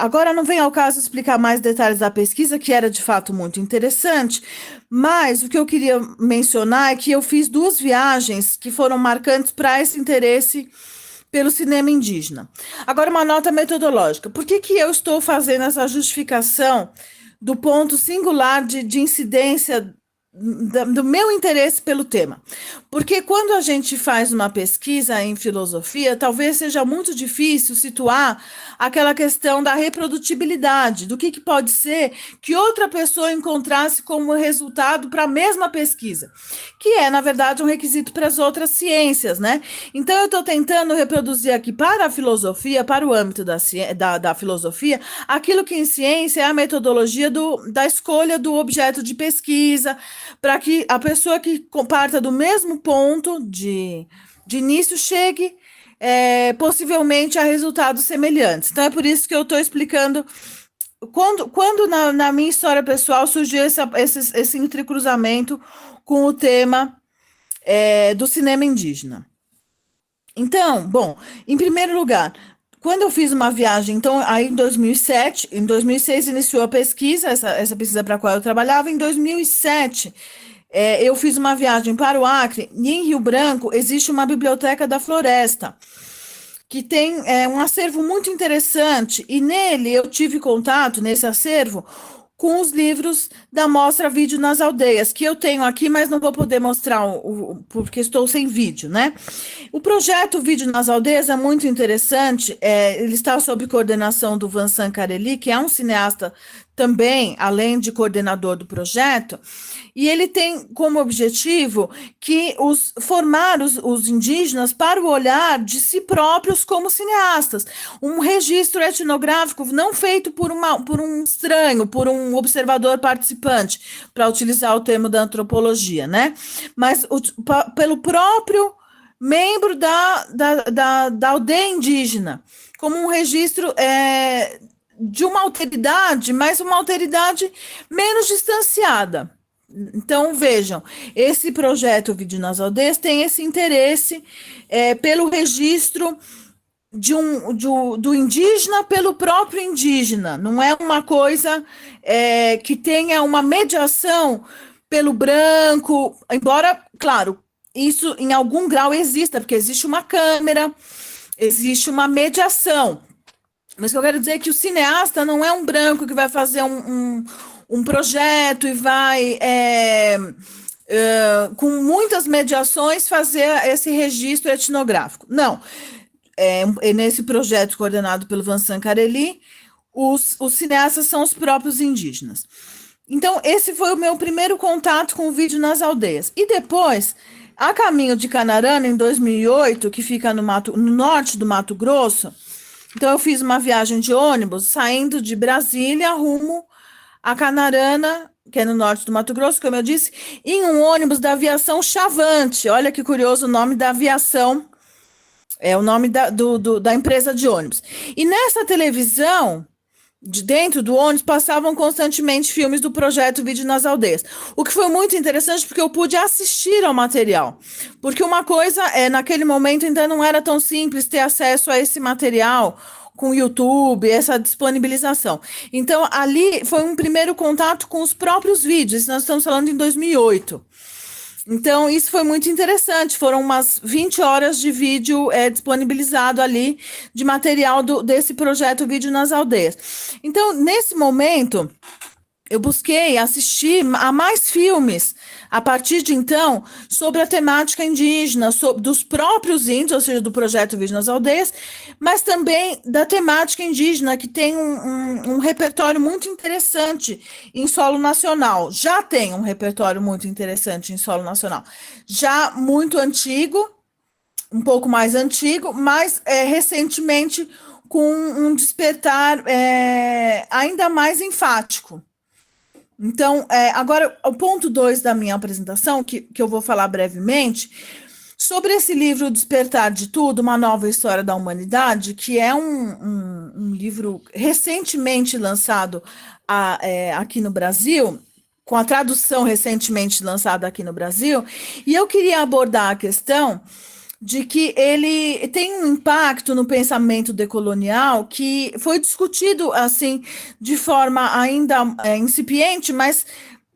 Agora não vem ao caso explicar mais detalhes da pesquisa, que era de fato muito interessante, mas o que eu queria mencionar é que eu fiz 2 viagens que foram marcantes para esse interesse pelo cinema indígena. Agora, uma nota metodológica. Por que eu estou fazendo essa justificação do ponto singular de incidência do meu interesse pelo tema? Porque quando a gente faz uma pesquisa em filosofia, talvez seja muito difícil situar aquela questão da reprodutibilidade, do que pode ser que outra pessoa encontrasse como resultado para a mesma pesquisa, que é, na verdade, um requisito para as outras ciências, né? Então, eu estou tentando reproduzir aqui para a filosofia, para o âmbito da filosofia, aquilo que em ciência é a metodologia da escolha do objeto de pesquisa, para que a pessoa que parta do mesmo ponto de início chegue possivelmente a resultados semelhantes. Então, é por isso que eu estou explicando quando na minha história pessoal surgiu esse entrecruzamento com o tema do cinema indígena. Então, bom, em primeiro lugar, quando eu fiz uma viagem, então, aí em 2007, em 2006 iniciou a pesquisa, essa pesquisa para a qual eu trabalhava. Em 2007, eu fiz uma viagem para o Acre, e em Rio Branco existe uma biblioteca da floresta, que tem um acervo muito interessante, e nele eu tive contato, nesse acervo, com os livros da Mostra Vídeo nas Aldeias, que eu tenho aqui, mas não vou poder mostrar porque estou sem vídeo, né? O projeto Vídeo nas Aldeias é muito interessante, ele está sob coordenação do Vincent Carelli, que é um cineasta também, além de coordenador do projeto, e ele tem como objetivo formar os indígenas para o olhar de si próprios como cineastas, um registro etnográfico não feito por um estranho, por um observador participante, para utilizar o termo da antropologia, né? Mas pelo próprio membro da aldeia indígena, como um registro de uma alteridade, mas uma alteridade menos distanciada. Então, vejam, esse projeto Vídeo nas Aldeias tem esse interesse pelo registro do indígena pelo próprio indígena. Não é uma coisa que tenha uma mediação pelo branco, embora, claro, isso em algum grau exista, porque existe uma câmera, existe uma mediação. Mas o que eu quero dizer é que o cineasta não é um branco que vai fazer um projeto e vai, com muitas mediações, fazer esse registro etnográfico. Não. Nesse projeto coordenado pelo Vincent Carelli, os cineastas são os próprios indígenas. Então, esse foi o meu primeiro contato com o Vídeo nas Aldeias. E depois, a caminho de Canarana, em 2008, que fica no norte do Mato Grosso, então eu fiz uma viagem de ônibus, saindo de Brasília rumo a Canarana, que é no norte do Mato Grosso, como eu disse, em um ônibus da aviação Chavante. Olha que curioso o nome da aviação, é o nome da empresa de ônibus. E nessa televisão, de dentro do ônibus, passavam constantemente filmes do projeto Vídeo nas Aldeias. O que foi muito interessante, porque eu pude assistir ao material. Porque uma coisa, naquele momento ainda não era tão simples ter acesso a esse material com o YouTube, essa disponibilização. Então, ali foi um primeiro contato com os próprios vídeos. Nós estamos falando em 2008. Então, isso foi muito interessante. Foram umas 20 horas de vídeo disponibilizado ali, de material desse projeto Vídeo nas Aldeias. Então, nesse momento, eu busquei assistir a mais filmes, a partir de então, sobre a temática indígena, dos próprios índios, ou seja, do projeto Vídeo nas Aldeias, mas também da temática indígena, que tem um repertório muito interessante em solo nacional. Já tem um repertório muito interessante em solo nacional. Já muito antigo, um pouco mais antigo, mas recentemente com um despertar ainda mais enfático. Então, agora, o ponto 2 da minha apresentação, que eu vou falar brevemente, sobre esse livro Despertar de Tudo, Uma Nova História da Humanidade, que é um livro recentemente lançado aqui no Brasil, com a tradução recentemente lançada aqui no Brasil, e eu queria abordar a questão de que ele tem um impacto no pensamento decolonial que foi discutido assim de forma ainda incipiente, mas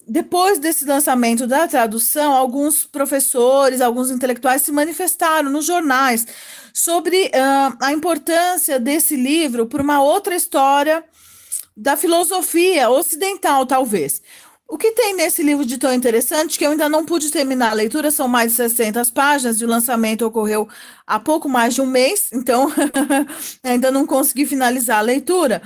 depois desse lançamento da tradução, alguns professores, alguns intelectuais se manifestaram nos jornais sobre a importância desse livro para uma outra história da filosofia ocidental, talvez. O que tem nesse livro de tão interessante, que eu ainda não pude terminar a leitura, são mais de 600 páginas, e o lançamento ocorreu há pouco mais de um mês, então ainda não consegui finalizar a leitura.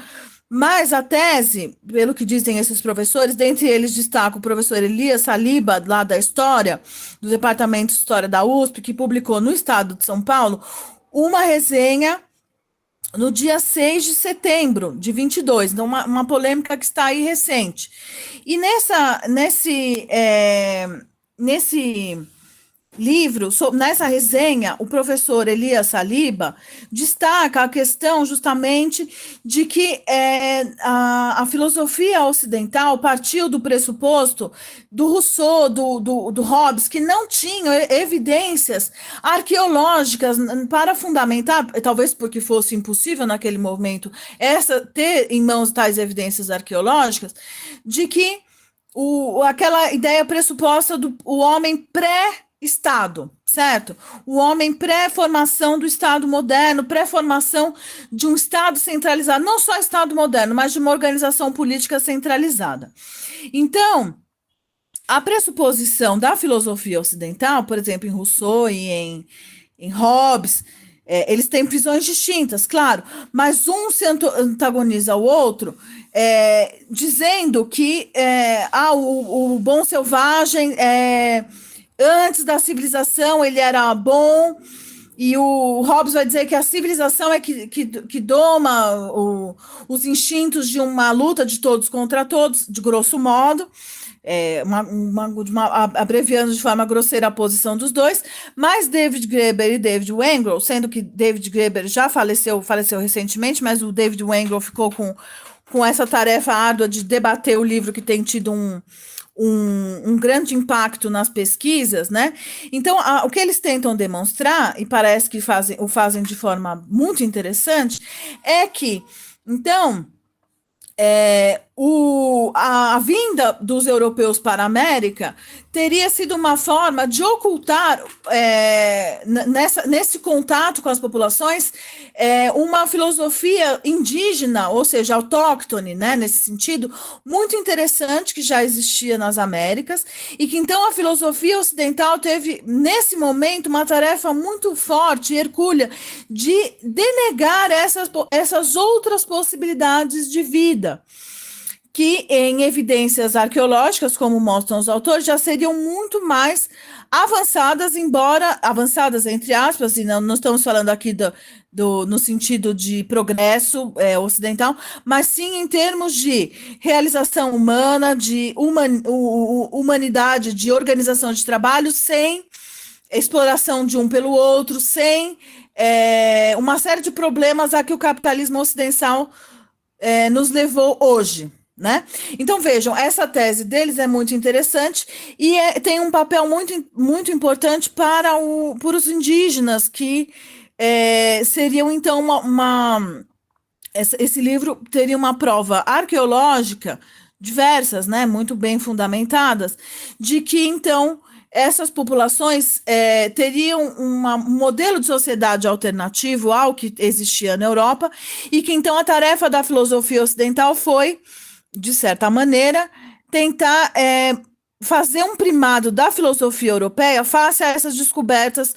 Mas a tese, pelo que dizem esses professores, dentre eles destaca o professor Elias Saliba, lá da História, do Departamento de História da USP, que publicou no Estado de São Paulo uma resenha no dia 6 de setembro de 22, então uma polêmica que está aí recente. E nesse livro, nessa resenha, o professor Elias Saliba destaca a questão justamente de que a filosofia ocidental partiu do pressuposto do Rousseau, do Hobbes, que não tinham evidências arqueológicas para fundamentar, talvez porque fosse impossível naquele momento ter em mãos tais evidências arqueológicas, de que aquela ideia pressuposta do homem pré-Estado, certo? O homem pré-formação do Estado moderno, pré-formação de um Estado centralizado, não só Estado moderno, mas de uma organização política centralizada. Então, a pressuposição da filosofia ocidental, por exemplo, em Rousseau e em Hobbes, eles têm visões distintas, claro, mas um se antagoniza ao outro, dizendo que o bom selvagem antes da civilização ele era bom, e o Hobbes vai dizer que a civilização é que doma os instintos de uma luta de todos contra todos, de grosso modo, abreviando de forma grosseira a posição dos dois, mas David Graeber e David Wengrow, sendo que David Graeber já faleceu recentemente, mas o David Wengrow ficou com essa tarefa árdua de debater o livro, que tem tido um grande impacto nas pesquisas, né? Então, o que eles tentam demonstrar, e parece que o fazem de forma muito interessante, é que, então, a vinda dos europeus para a América teria sido uma forma de ocultar, nesse contato com as populações, uma filosofia indígena, ou seja, autóctone, né, nesse sentido, muito interessante, que já existia nas Américas, e que então a filosofia ocidental teve, nesse momento, uma tarefa muito forte e hercúlea de denegar essas outras possibilidades de vida, que em evidências arqueológicas, como mostram os autores, já seriam muito mais avançadas, embora avançadas entre aspas, e não estamos falando aqui no sentido de progresso ocidental, mas sim em termos de realização humana, de humanidade, de organização de trabalho, sem exploração de um pelo outro, sem uma série de problemas a que o capitalismo ocidental nos levou hoje. Né? Então, vejam, essa tese deles é muito interessante e tem um papel muito, muito importante para os indígenas, que seriam, então, esse livro teria uma prova arqueológica, diversas, né, muito bem fundamentadas, de que, então, essas populações teriam um modelo de sociedade alternativo ao que existia na Europa, e que, então, a tarefa da filosofia ocidental foi, de certa maneira, tentar fazer um primado da filosofia europeia face a essas descobertas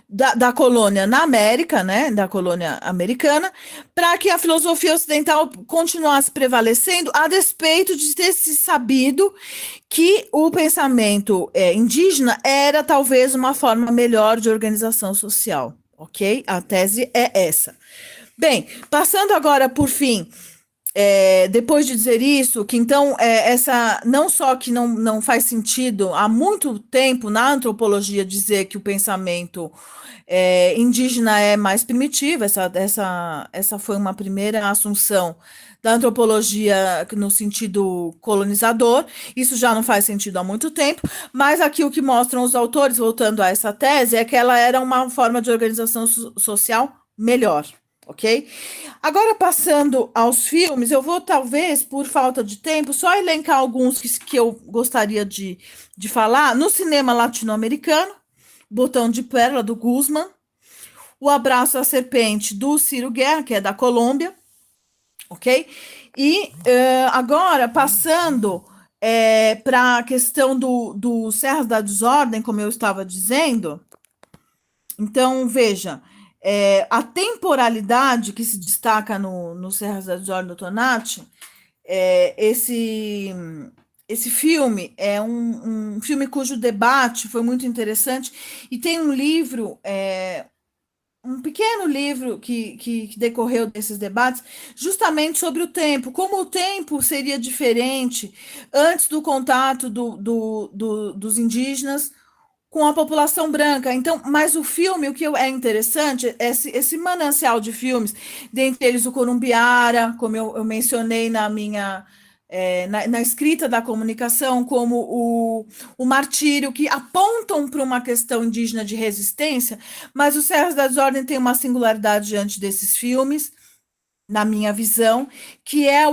da colônia na América, né, da colônia americana, para que a filosofia ocidental continuasse prevalecendo, a despeito de ter se sabido que o pensamento indígena era talvez uma forma melhor de organização social, ok? A tese é essa. Bem, passando agora, por fim, depois de dizer isso, que então essa não só que não faz sentido há muito tempo na antropologia dizer que o pensamento indígena é mais primitivo, essa foi uma primeira assunção da antropologia no sentido colonizador, isso já não faz sentido há muito tempo, mas aqui o que mostram os autores, voltando a essa tese, é que ela era uma forma de organização social melhor. Ok? Agora, passando aos filmes, eu vou, talvez, por falta de tempo, só elencar alguns que eu gostaria de falar. No cinema latino-americano, Botão de Pérola, do Guzmán, O Abraço à Serpente, do Ciro Guerra, que é da Colômbia, ok? E agora, passando para a questão do Serras da Desordem, como eu estava dizendo, então, veja, a temporalidade que se destaca no Serras da Desordem do Tonati, esse filme é um filme cujo debate foi muito interessante, e tem um livro, um pequeno livro que decorreu desses debates, justamente sobre o tempo, como o tempo seria diferente antes do contato dos indígenas com a população branca. Então, mas o filme, o que é interessante, esse manancial de filmes, dentre eles o Corumbiara, como eu mencionei na minha na escrita da comunicação, como o Martírio, que apontam para uma questão indígena de resistência, mas o Serras da Desordem tem uma singularidade diante desses filmes, na minha visão, que é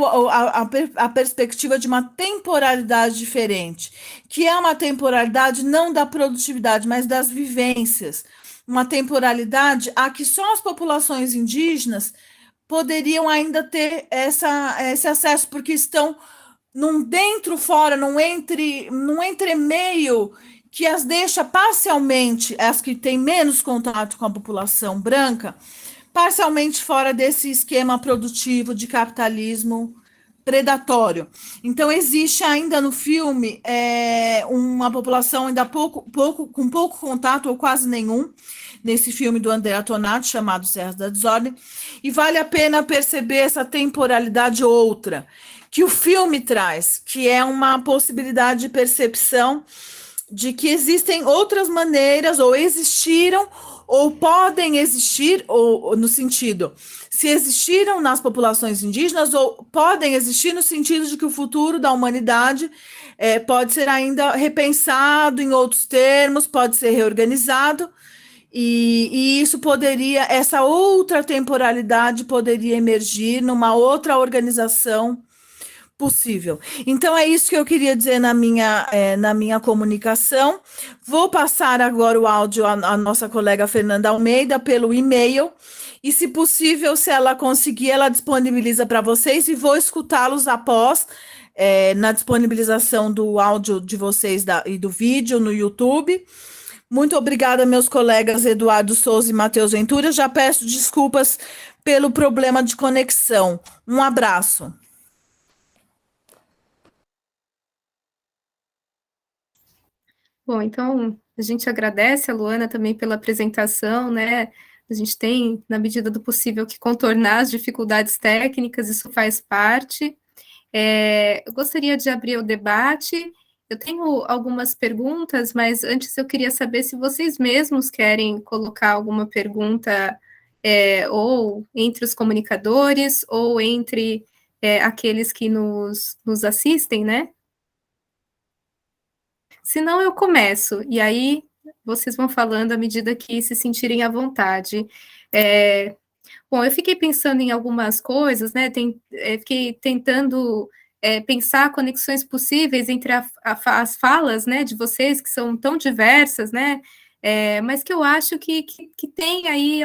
a perspectiva de uma temporalidade diferente, que é uma temporalidade não da produtividade, mas das vivências, uma temporalidade a que só as populações indígenas poderiam ainda ter esse acesso, porque estão num dentro-fora, num entremeio que as deixa parcialmente, as que têm menos contato com a população branca, parcialmente fora desse esquema produtivo de capitalismo predatório. Então, existe ainda no filme uma população ainda com pouco contato, ou quase nenhum, nesse filme do Andrea Tonati, chamado Serras da Desordem, e vale a pena perceber essa temporalidade outra que o filme traz, que é uma possibilidade de percepção de que existem outras maneiras, ou existiram, ou podem existir, ou no sentido, se existiram nas populações indígenas, ou podem existir no sentido de que o futuro da humanidade pode ser ainda repensado em outros termos, pode ser reorganizado, e isso poderia, essa outra temporalidade poderia emergir numa outra organização possível. Então, é isso que eu queria dizer na minha comunicação. Vou passar agora o áudio à nossa colega Fernanda Almeida pelo e-mail, e, se possível, se ela conseguir, ela disponibiliza para vocês, e vou escutá-los após, na disponibilização do áudio de vocês e do vídeo no YouTube. Muito obrigada, meus colegas Eduardo Souza e Matheus Ventura. Já peço desculpas pelo problema de conexão. Um abraço. Bom, então, a gente agradece a Luana também pela apresentação, né? A gente tem, na medida do possível, que contornar as dificuldades técnicas, isso faz parte. Eu gostaria de abrir o debate. Eu tenho algumas perguntas, mas antes eu queria saber se vocês mesmos querem colocar alguma pergunta, ou entre os comunicadores, ou entre aqueles que nos assistem, né? Se não, eu começo, e aí vocês vão falando à medida que se sentirem à vontade. Bom, eu fiquei pensando em algumas coisas, né? Fiquei tentando pensar conexões possíveis entre as falas, né, de vocês, que são tão diversas, né? Mas que eu acho que tem aí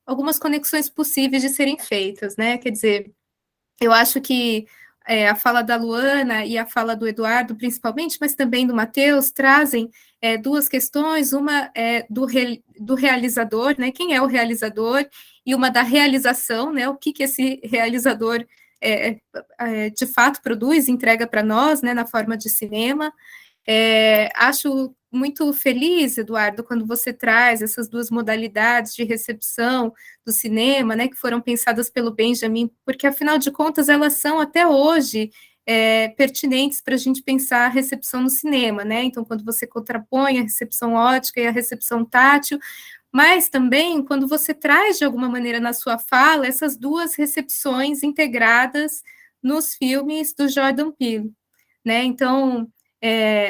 algumas conexões possíveis de serem feitas, né? Quer dizer, eu acho que a fala da Luana e a fala do Eduardo, principalmente, mas também do Matheus, trazem duas questões, uma do realizador, né, quem é o realizador, e uma da realização, né, o que esse realizador de fato produz, entrega para nós, né, na forma de cinema. Acho muito feliz, Eduardo, quando você traz essas duas modalidades de recepção do cinema, né, que foram pensadas pelo Benjamin, porque, afinal de contas, elas são, até hoje, pertinentes para a gente pensar a recepção no cinema, né? Então, quando você contrapõe a recepção ótica e a recepção tátil, mas também quando você traz, de alguma maneira, na sua fala, essas duas recepções integradas nos filmes do Jordan Peele, né? Então,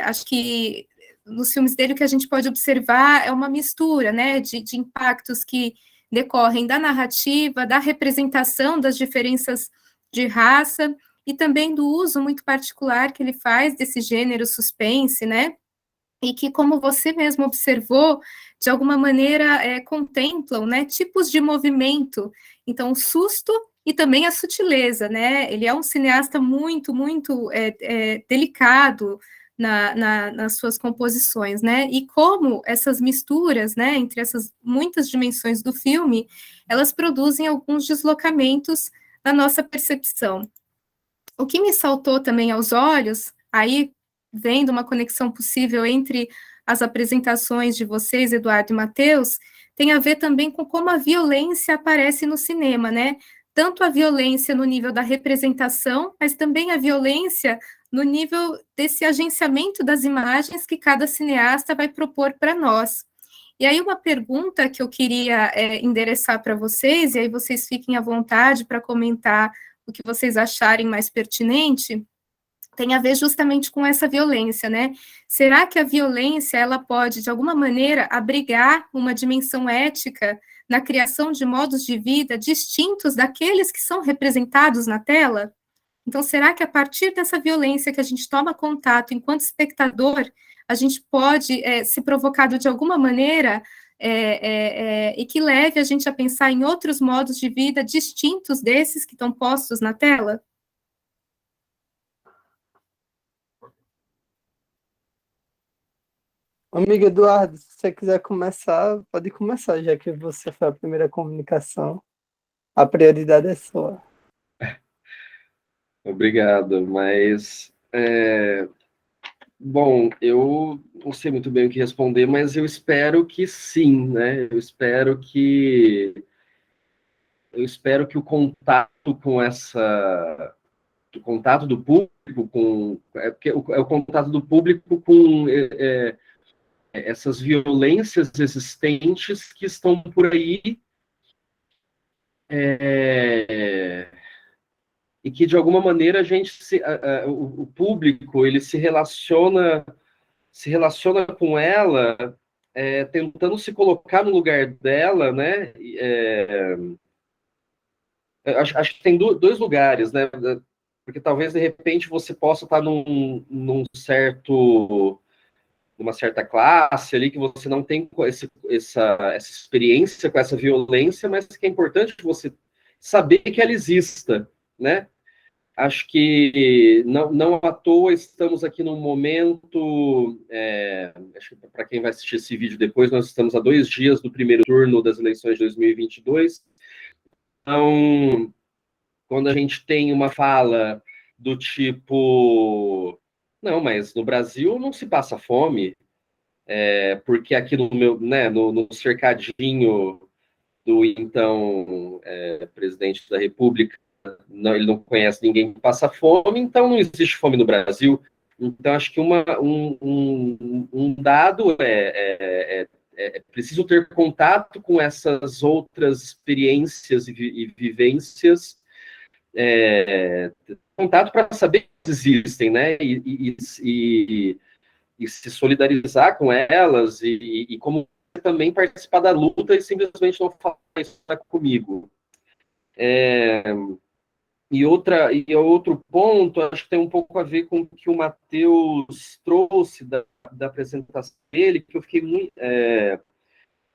acho que nos filmes dele o que a gente pode observar é uma mistura, né, de impactos que decorrem da narrativa, da representação das diferenças de raça e também do uso muito particular que ele faz desse gênero suspense, né, e que, como você mesmo observou, de alguma maneira contemplam, né, tipos de movimento, então o susto e também a sutileza, né, ele é um cineasta muito, muito delicado nas suas composições, né, e como essas misturas, né, entre essas muitas dimensões do filme, elas produzem alguns deslocamentos na nossa percepção. O que me saltou também aos olhos, aí vendo uma conexão possível entre as apresentações de vocês, Eduardo e Matheus, tem a ver também com como a violência aparece no cinema, né? Tanto a violência no nível da representação, mas também a violência no nível desse agenciamento das imagens que cada cineasta vai propor para nós. E aí uma pergunta que eu queria endereçar para vocês, e aí vocês fiquem à vontade para comentar o que vocês acharem mais pertinente, tem a ver justamente com essa violência, né? Será que a violência, ela pode, de alguma maneira, abrigar uma dimensão ética na criação de modos de vida distintos daqueles que são representados na tela? Então, será que a partir dessa violência que a gente toma contato enquanto espectador, a gente pode ser provocado de alguma maneira e que leve a gente a pensar em outros modos de vida distintos desses que estão postos na tela? Amigo Eduardo, se você quiser começar, pode começar, já que você foi a primeira comunicação. A prioridade é sua. Obrigado, mas bom, eu não sei muito bem o que responder, mas eu espero que sim, né? Eu espero que o contato com o contato do público é o contato do público com essas violências existentes que estão por aí, e que de alguma maneira o público ele se relaciona com ela, tentando se colocar no lugar dela, né? Acho que tem dois lugares, né? Porque talvez de repente você possa estar numa certa classe ali que você não tem essa experiência com essa violência, mas que é importante você saber que ela exista, né? Acho que não à toa estamos aqui num momento, acho que para quem vai assistir esse vídeo depois, nós estamos a 2 dias do primeiro turno das eleições de 2022. Então, quando a gente tem uma fala do tipo, não, mas no Brasil não se passa fome, porque aqui no cercadinho do então presidente da República, ele não conhece ninguém que passa fome, então não existe fome no Brasil. Então, acho que um dado é preciso ter contato com essas outras experiências e vivências, contato para saber que existem, né? E se solidarizar com elas e como também participar da luta e simplesmente não falar isso tá comigo. E outro ponto, acho que tem um pouco a ver com o que o Matheus trouxe da apresentação dele, que eu fiquei muito...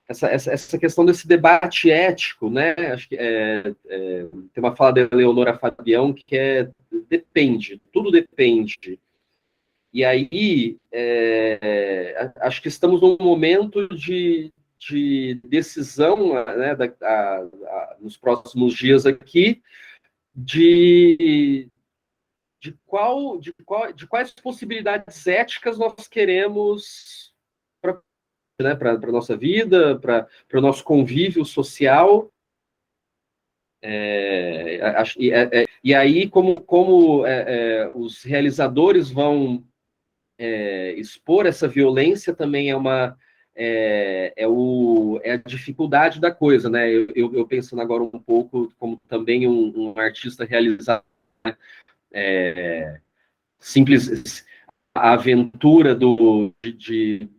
essa questão desse debate ético, né? Acho que tem uma fala da Leonora Fabião que depende, tudo depende. E aí, acho que estamos num momento de decisão, né, nos próximos dias aqui, de de quais possibilidades éticas nós queremos para, né, para a nossa vida, para o nosso convívio social. E aí, como os realizadores vão expor essa violência, também é a dificuldade da coisa, né? Eu pensando agora um pouco como também um artista realizador, simples a aventura de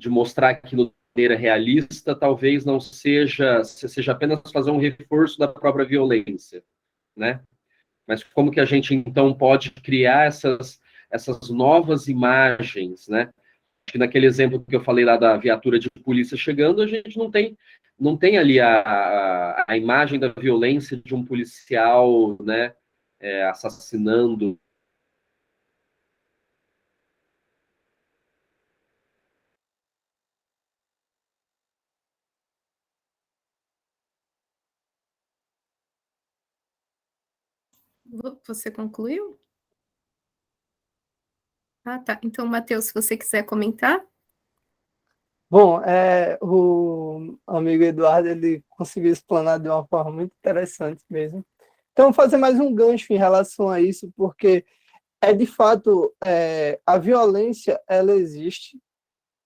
mostrar aquilo de maneira realista, talvez não seja apenas fazer um reforço da própria violência, né? Mas como que a gente, então, pode criar essas novas imagens, né? Que naquele exemplo que eu falei lá da viatura de polícia chegando, a gente não tem ali a imagem da violência de um policial, né, assassinando. Você concluiu? Ah, tá. Então, Matheus, se você quiser comentar. Bom, o amigo Eduardo, ele conseguiu explanar de uma forma muito interessante mesmo. Então, vou fazer mais um gancho em relação a isso, porque de fato, a violência, ela existe,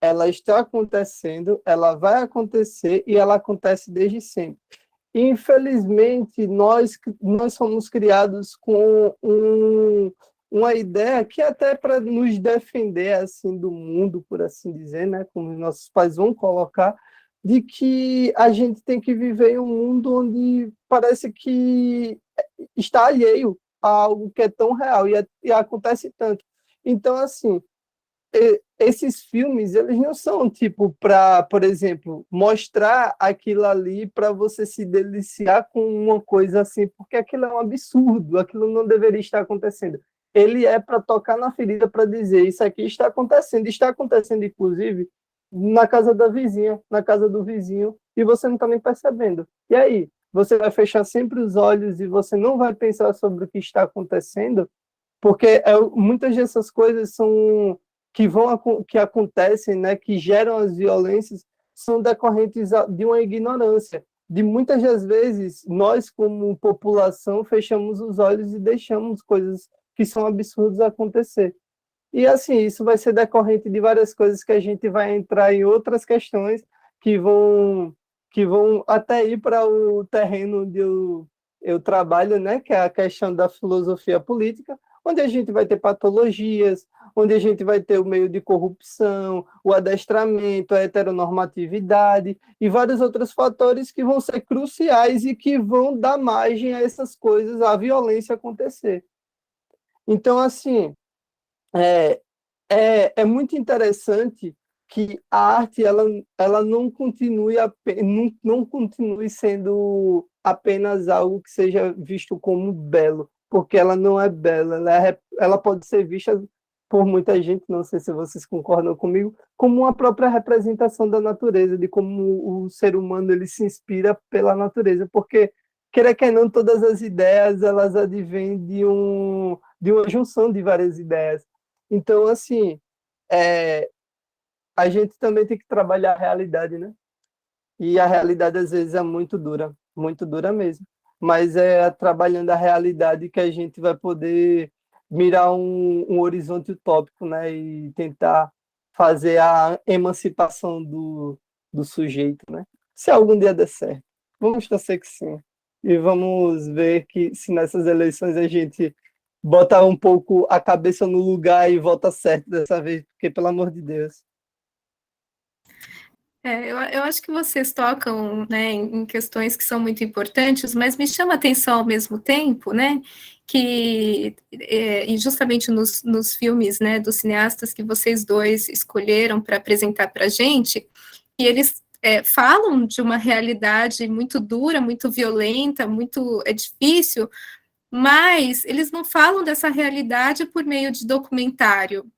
ela está acontecendo, ela vai acontecer e ela acontece desde sempre. Infelizmente, nós somos criados com uma ideia que até para nos defender assim do mundo, por assim dizer, né, como nossos pais vão colocar, de que a gente tem que viver em um mundo onde parece que está alheio a algo que é tão real e acontece tanto. Então, assim, esses filmes, eles não são tipo para, por exemplo, mostrar aquilo ali para você se deliciar com uma coisa assim, porque aquilo é um absurdo, aquilo não deveria estar acontecendo. Ele é para tocar na ferida, para dizer, isso aqui está acontecendo inclusive na casa da vizinha, na casa do vizinho, e você não está nem percebendo. E aí, você vai fechar sempre os olhos e você não vai pensar sobre o que está acontecendo, porque muitas dessas coisas são que acontecem, né, que geram as violências, são decorrentes de uma ignorância. De muitas das vezes, nós, como população, fechamos os olhos e deixamos coisas que são absurdas acontecer. E, assim, isso vai ser decorrente de várias coisas que a gente vai entrar em outras questões que vão até ir para o terreno onde eu trabalho, né, que é a questão da filosofia política, onde a gente vai ter patologias, onde a gente vai ter o meio de corrupção, o adestramento, a heteronormatividade e vários outros fatores que vão ser cruciais e que vão dar margem a essas coisas, a violência acontecer. Então, assim, é muito interessante que a arte ela não continue não continue sendo apenas algo que seja visto como belo, porque ela não é bela, ela pode ser vista por muita gente, não sei se vocês concordam comigo, como uma própria representação da natureza, de como o ser humano ele se inspira pela natureza, porque queira que não, todas as ideias elas advêm de uma junção de várias ideias. Então, assim, a gente também tem que trabalhar a realidade, né? E a realidade, às vezes, é muito dura mesmo. Mas é trabalhando a realidade que a gente vai poder mirar um horizonte utópico, né? E tentar fazer a emancipação do sujeito, né? Se algum dia der certo. Vamos torcer que sim. E vamos ver que se nessas eleições a gente botar um pouco a cabeça no lugar e vota certo dessa vez, porque, pelo amor de Deus. Eu acho que vocês tocam, né, em questões que são muito importantes, mas me chama a atenção ao mesmo tempo, né, que e justamente nos filmes, né, dos cineastas que vocês dois escolheram para apresentar para a gente, e eles falam de uma realidade muito dura, muito violenta, muito difícil, mas eles não falam dessa realidade por meio de documentário.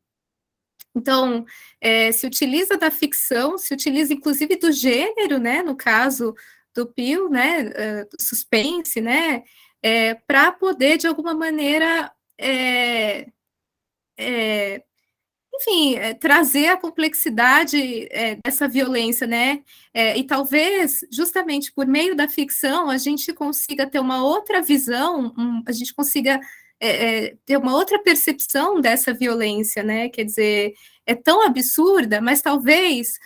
Então, se utiliza da ficção, se utiliza inclusive do gênero, né, no caso do Peele, né, do suspense, né, para poder, de alguma maneira, enfim, trazer a complexidade dessa violência, né? E talvez, justamente por meio da ficção, a gente consiga ter uma outra visão, a gente consiga ter uma outra percepção dessa violência, né? Quer dizer, é tão absurda, mas talvez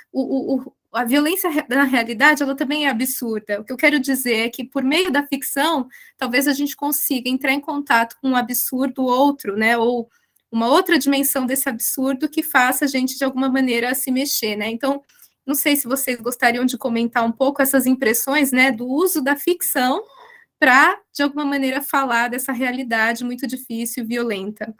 a violência na realidade, ela também é absurda. O que eu quero dizer é que, por meio da ficção, talvez a gente consiga entrar em contato com um absurdo outro, né? Ou uma outra dimensão desse absurdo que faça a gente, de alguma maneira, se mexer, né? Então, não sei se vocês gostariam de comentar um pouco essas impressões, né, do uso da ficção para, de alguma maneira, falar dessa realidade muito difícil e violenta.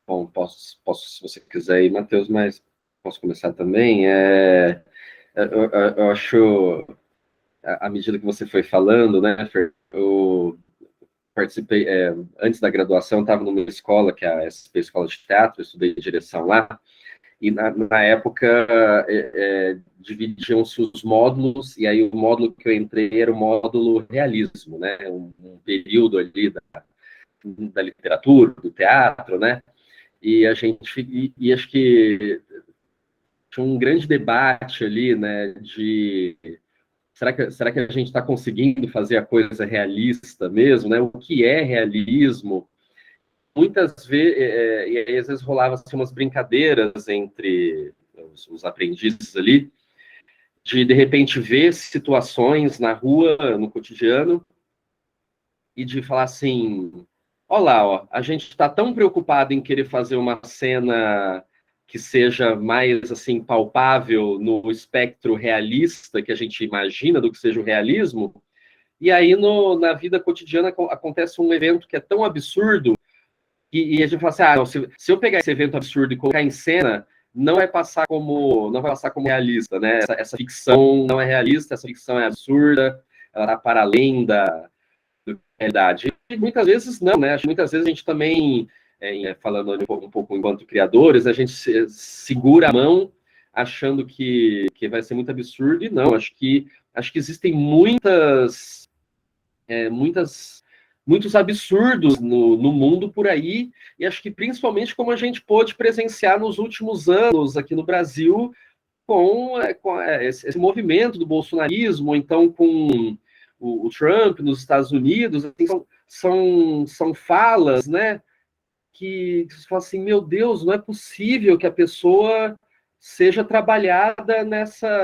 Bom, posso, se você quiser ir, Matheus, mas posso começar também. Eu acho, à medida que você foi falando, né, Fer, eu participei, antes da graduação, estava numa escola, que é a SP Escola de Teatro, eu estudei direção lá, e na época dividiam-se os módulos, e aí o módulo que eu entrei era o módulo realismo, né, um período ali da literatura, do teatro, né, e a gente, e acho que tinha um grande debate ali, né, de será que a gente está conseguindo fazer a coisa realista mesmo, né? O que é realismo? Muitas vezes, e aí, às vezes rolava assim, umas brincadeiras entre os aprendizes ali, de repente ver situações na rua, no cotidiano, e de falar assim, olha lá, ó, a gente está tão preocupado em querer fazer uma cena que seja mais assim palpável no espectro realista que a gente imagina do que seja o realismo, e aí na vida cotidiana acontece um evento que é tão absurdo e a gente fala assim, não, se eu pegar esse evento absurdo e colocar em cena, não vai passar como realista, né? Essa ficção não é realista, essa ficção é absurda, ela está para além da realidade. E muitas vezes não, né? Muitas vezes a gente também, falando um pouco enquanto criadores, a gente segura a mão achando que vai ser muito absurdo, e não, acho que existem muitos absurdos no mundo por aí, e acho que principalmente como a gente pôde presenciar nos últimos anos aqui no Brasil com esse movimento do bolsonarismo, então com o Trump nos Estados Unidos, assim, são falas, né, que você fala assim, meu Deus, não é possível que a pessoa seja trabalhada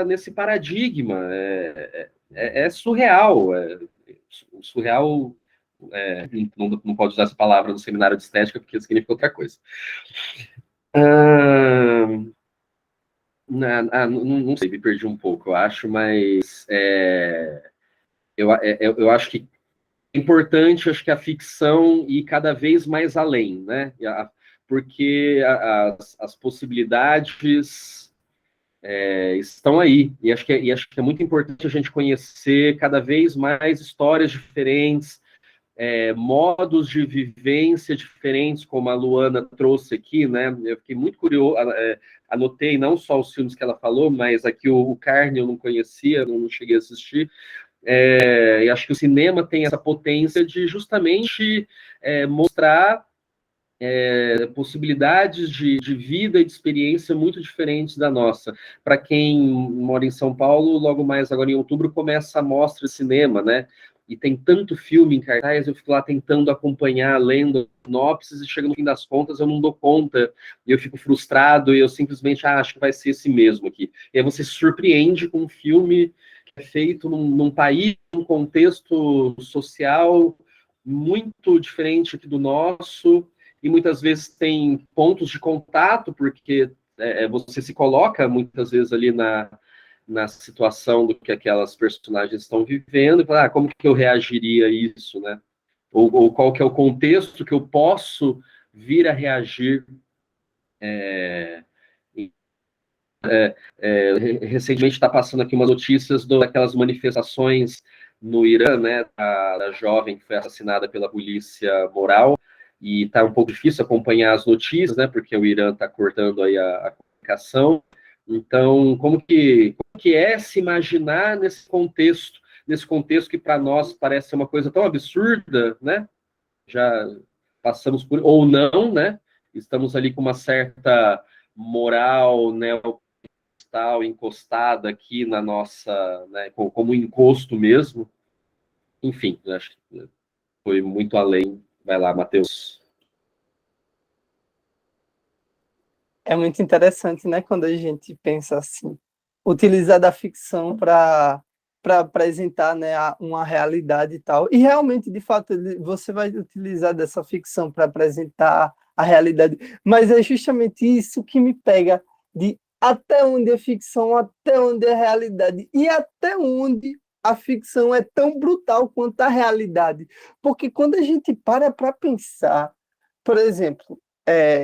nesse paradigma, é surreal, surreal, não pode usar essa palavra no seminário de estética porque significa outra coisa. Não sei, me perdi um pouco, eu acho, mas eu acho que é importante, acho que a ficção ir cada vez mais além, né? Porque as possibilidades estão aí, e acho que é muito importante a gente conhecer cada vez mais histórias diferentes, modos de vivência diferentes, como a Luana trouxe aqui, né? Eu fiquei muito curioso, anotei não só os filmes que ela falou, mas aqui o Carne eu não conhecia, não cheguei a assistir. E acho que o cinema tem essa potência de justamente mostrar possibilidades de vida e de experiência muito diferentes da nossa. Para quem mora em São Paulo, logo mais agora em outubro começa a mostra de cinema, né? E tem tanto filme em cartaz, eu fico lá tentando acompanhar, lendo sinopses, e chega no fim das contas, eu não dou conta, e eu fico frustrado, e eu simplesmente acho que vai ser esse mesmo aqui. E aí você se surpreende com um filme que é feito num país, num contexto social muito diferente aqui do nosso, e muitas vezes tem pontos de contato, porque você se coloca muitas vezes ali na situação do que aquelas personagens estão vivendo, e fala, como que eu reagiria a isso, né? Ou qual que é o contexto que eu posso vir a reagir. Recentemente está passando aqui umas notícias daquelas manifestações no Irã, né, da jovem que foi assassinada pela polícia moral, e está um pouco difícil acompanhar as notícias, né, porque o Irã está cortando aí a comunicação, Então, como que é se imaginar nesse contexto que para nós parece ser uma coisa tão absurda, né? Já passamos por, ou não, né? Estamos ali com uma certa moral neopentecostal encostada aqui na nossa, né, como encosto mesmo. Enfim, acho que foi muito além. Vai lá, Matheus. É muito interessante, né, quando a gente pensa assim, utilizar da ficção para apresentar, né, uma realidade e tal. E realmente, de fato, você vai utilizar dessa ficção para apresentar a realidade. Mas é justamente isso que me pega de até onde é ficção, até onde é realidade e até onde a ficção é tão brutal quanto a realidade. Porque quando a gente para pensar, por exemplo,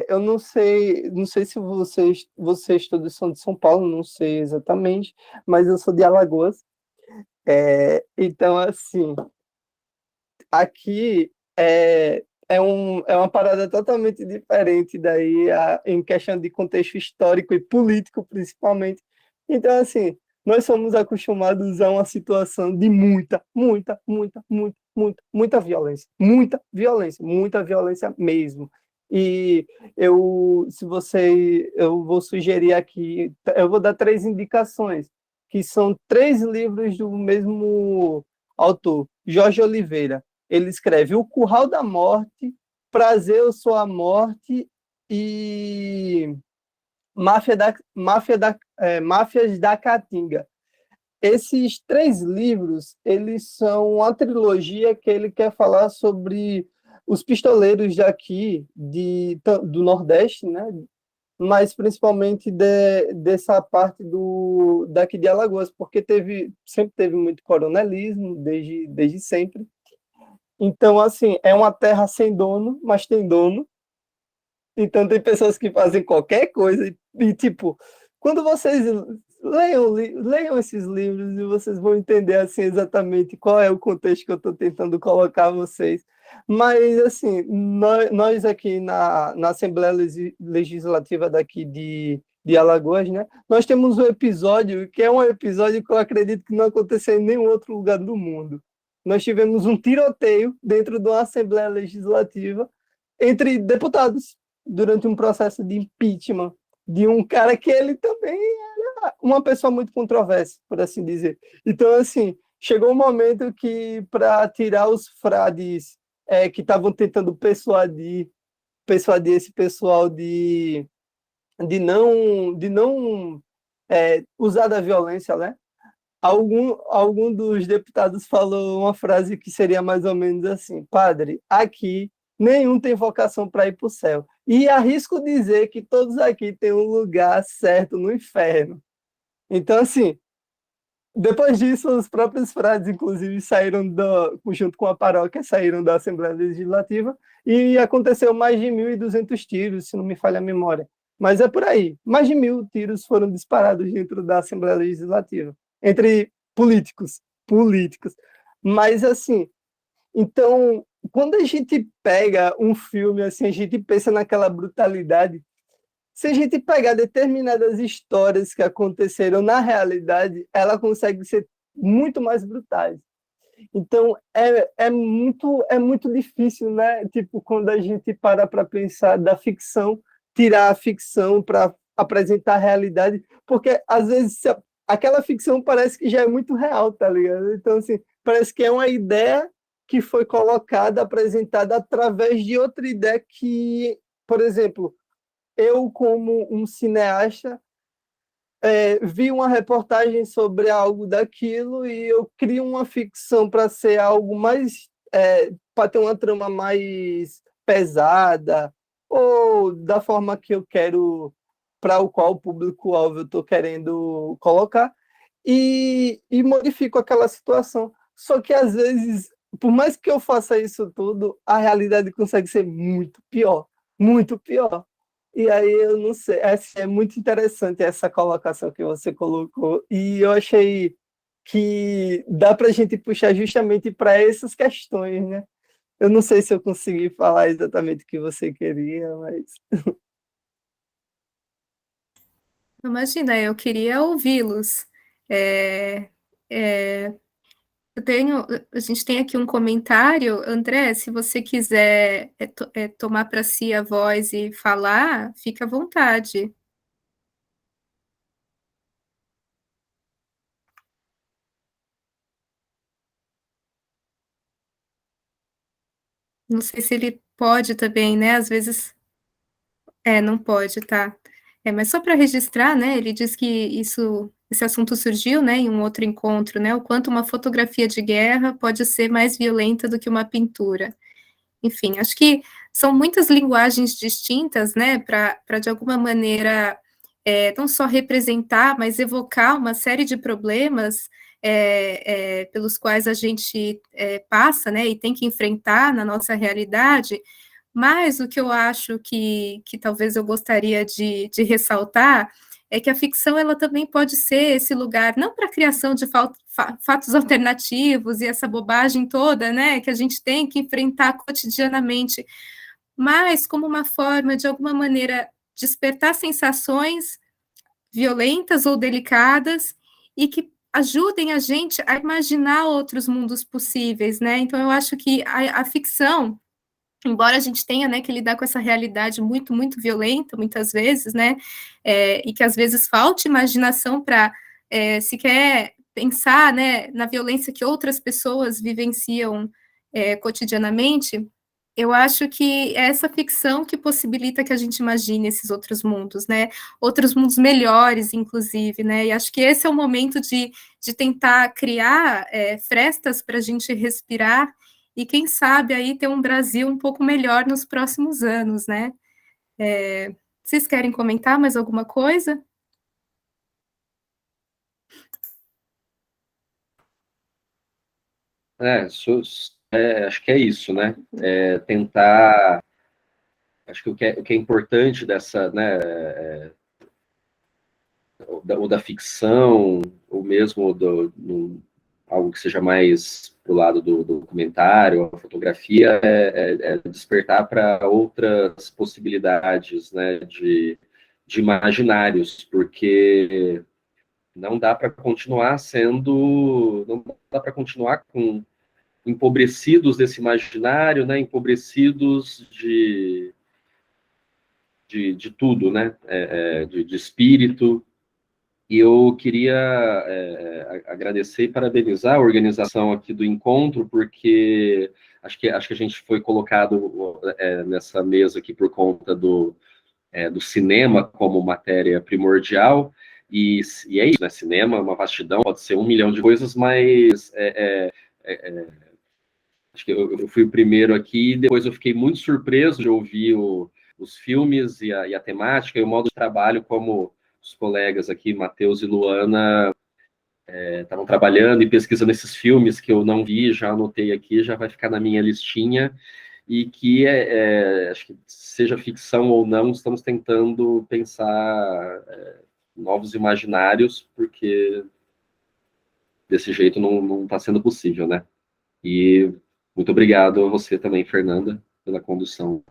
eu não sei se vocês todos são de São Paulo, não sei exatamente, mas eu sou de Alagoas. Então, assim, aqui é uma parada totalmente diferente daí, em questão de contexto histórico e político, principalmente. Então, assim, nós somos acostumados a uma situação de muita violência mesmo. E eu vou sugerir aqui, eu vou dar 3 indicações, que são 3 livros do mesmo autor, Jorge Oliveira. Ele escreve O Curral da Morte, Prazer ou Sua Morte e Máfias da Caatinga. Esses 3 livros, eles são uma trilogia que ele quer falar sobre os pistoleiros daqui do Nordeste, né? Mas principalmente dessa parte daqui de Alagoas, porque sempre teve muito coronelismo, desde sempre. Então, assim, é uma terra sem dono, mas tem dono. Então, tem pessoas que fazem qualquer coisa. Tipo, quando vocês leiam esses livros e vocês vão entender, assim, exatamente qual é o contexto que eu estou tentando colocar a vocês. Mas, assim, nós aqui na Assembleia Legislativa daqui de Alagoas, né? Nós temos um episódio que é um episódio que eu acredito que não aconteceu em nenhum outro lugar do mundo. Nós tivemos um tiroteio dentro de uma Assembleia Legislativa entre deputados durante um processo de impeachment de um cara que ele também era uma pessoa muito controversa, por assim dizer. Então, assim, chegou um momento que, para tirar os frades que estavam tentando persuadir esse pessoal de não usar da violência, né? Algum dos deputados falou uma frase que seria mais ou menos assim: padre, aqui nenhum tem vocação para ir para o céu. E arrisco dizer que todos aqui têm um lugar certo no inferno. Então, assim, depois disso, os próprios frades, inclusive, junto com a paróquia, saíram da Assembleia Legislativa e aconteceu mais de 1.200 tiros, se não me falha a memória. Mas é por aí. Mais de 1.000 tiros foram disparados dentro da Assembleia Legislativa, entre políticos. Mas, assim, então, quando a gente pega um filme, assim, a gente pensa naquela brutalidade. Se a gente pegar determinadas histórias que aconteceram na realidade, ela consegue ser muito mais brutais. Então, é muito difícil, né? Tipo, quando a gente para pensar da ficção, tirar a ficção para apresentar a realidade, porque, às vezes, aquela ficção parece que já é muito real, tá ligado? Então, assim, parece que é uma ideia que foi colocada, apresentada através de outra ideia que, por exemplo, eu, como um cineasta, vi uma reportagem sobre algo daquilo e eu crio uma ficção para ser algo mais, para ter uma trama mais pesada, ou da forma que eu quero, para o qual o público-alvo eu estou querendo colocar, e modifico aquela situação. Só que, às vezes, por mais que eu faça isso tudo, a realidade consegue ser muito pior, muito pior. E aí eu não sei, é muito interessante essa colocação que você colocou, e eu achei que dá para a gente puxar justamente para essas questões, né? Eu não sei se eu consegui falar exatamente o que você queria, mas... Imagina, eu queria ouvi-los. É, é, a gente tem aqui um comentário, André, se você quiser tomar para si a voz e falar, fica à vontade. Não sei se ele pode também, né? Às vezes, não pode, tá? Mas só para registrar, né? Ele diz que esse assunto surgiu, né, em um outro encontro, né? O quanto uma fotografia de guerra pode ser mais violenta do que uma pintura. Enfim, acho que são muitas linguagens distintas, né, para de alguma maneira não só representar, mas evocar uma série de problemas pelos quais a gente passa, né, e tem que enfrentar na nossa realidade. Mas o que eu acho que talvez eu gostaria de ressaltar é que a ficção ela também pode ser esse lugar, não para a criação de fatos alternativos e essa bobagem toda, né, que a gente tem que enfrentar cotidianamente, mas como uma forma, de alguma maneira, despertar sensações violentas ou delicadas e que ajudem a gente a imaginar outros mundos possíveis, né? Então, eu acho que a ficção, embora a gente tenha, né, que lidar com essa realidade muito, muito violenta, muitas vezes, né, e que às vezes falte imaginação para sequer pensar, né, na violência que outras pessoas vivenciam cotidianamente, eu acho que é essa ficção que possibilita que a gente imagine esses outros mundos, né, outros mundos melhores, inclusive, né, e acho que esse é o momento de tentar criar frestas para a gente respirar e quem sabe aí ter um Brasil um pouco melhor nos próximos anos, né? Vocês querem comentar mais alguma coisa? Acho que é isso, né? Tentar. Acho que o que é importante dessa, né, ou da ficção, ou mesmo algo que seja mais pro lado do documentário, a fotografia, é despertar para outras possibilidades, né, de imaginários, porque não dá para continuar não dá para continuar com empobrecidos desse imaginário, né, empobrecidos de tudo, né, de espírito. E eu queria agradecer e parabenizar a organização aqui do encontro, porque acho que a gente foi colocado nessa mesa aqui por conta do cinema como matéria primordial, e é isso, né? Cinema é uma vastidão, pode ser 1 milhão de coisas, mas acho que eu fui o primeiro aqui, e depois eu fiquei muito surpreso de ouvir os filmes e a temática e o modo de trabalho, como os colegas aqui, Matheus e Luana, estavam trabalhando e pesquisando esses filmes que eu não vi, já anotei aqui, já vai ficar na minha listinha, e que, acho que seja ficção ou não, estamos tentando pensar novos imaginários, porque desse jeito não está sendo possível, né? E muito obrigado a você também, Fernanda, pela condução.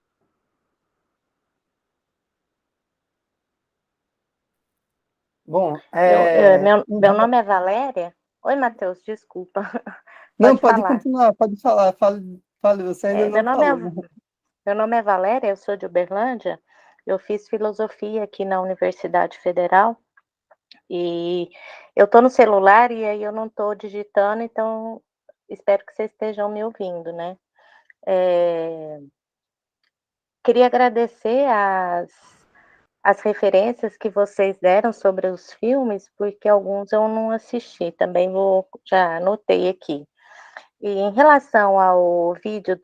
Bom, meu nome é Valéria. Oi, Matheus, desculpa. não, Pode pode falar. continuar, pode falar. Fale, você ainda não falou. Meu nome é Valéria, eu sou de Uberlândia. Eu fiz filosofia aqui na Universidade Federal. E eu estou no celular e aí eu não estou digitando, então espero que vocês estejam me ouvindo, né? Queria agradecer as referências que vocês deram sobre os filmes, porque alguns eu não assisti, também já anotei aqui. E em relação ao vídeo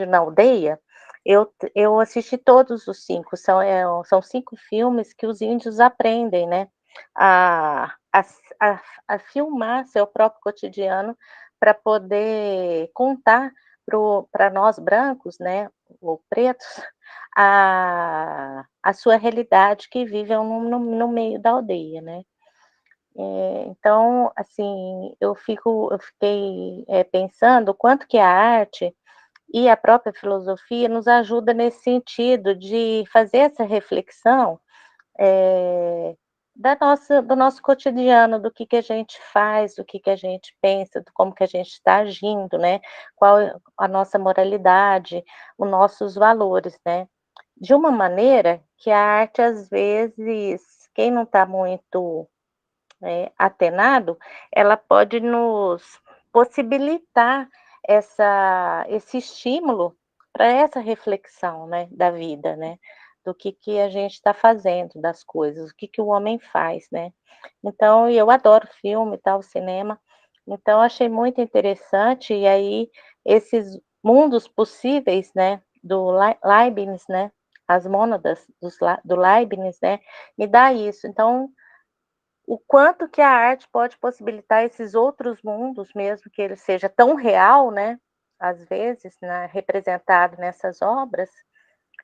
na aldeia, eu assisti todos os 5, são 5 filmes que os índios aprendem, né, a filmar seu próprio cotidiano para poder contar para nós brancos, né, ou pretos, a sua realidade que vivem no meio da aldeia, né. Então, assim, eu fiquei pensando o quanto que a arte e a própria filosofia nos ajuda nesse sentido de fazer essa reflexão do nosso cotidiano, do que a gente faz, do que a gente pensa, do como que a gente está agindo, né? Qual é a nossa moralidade, os nossos valores, né? De uma maneira que a arte, às vezes, quem não está muito atenado, ela pode nos possibilitar esse estímulo para essa reflexão, né, da vida, né, do que a gente está fazendo, das coisas, o que o homem faz, né. Então, eu adoro filme, tal, cinema, então achei muito interessante, e aí esses mundos possíveis, né, do Leibniz, né, as mônadas do Leibniz, né, me dá isso. Então, o quanto que a arte pode possibilitar esses outros mundos, mesmo que ele seja tão real, né, às vezes, né, representado nessas obras,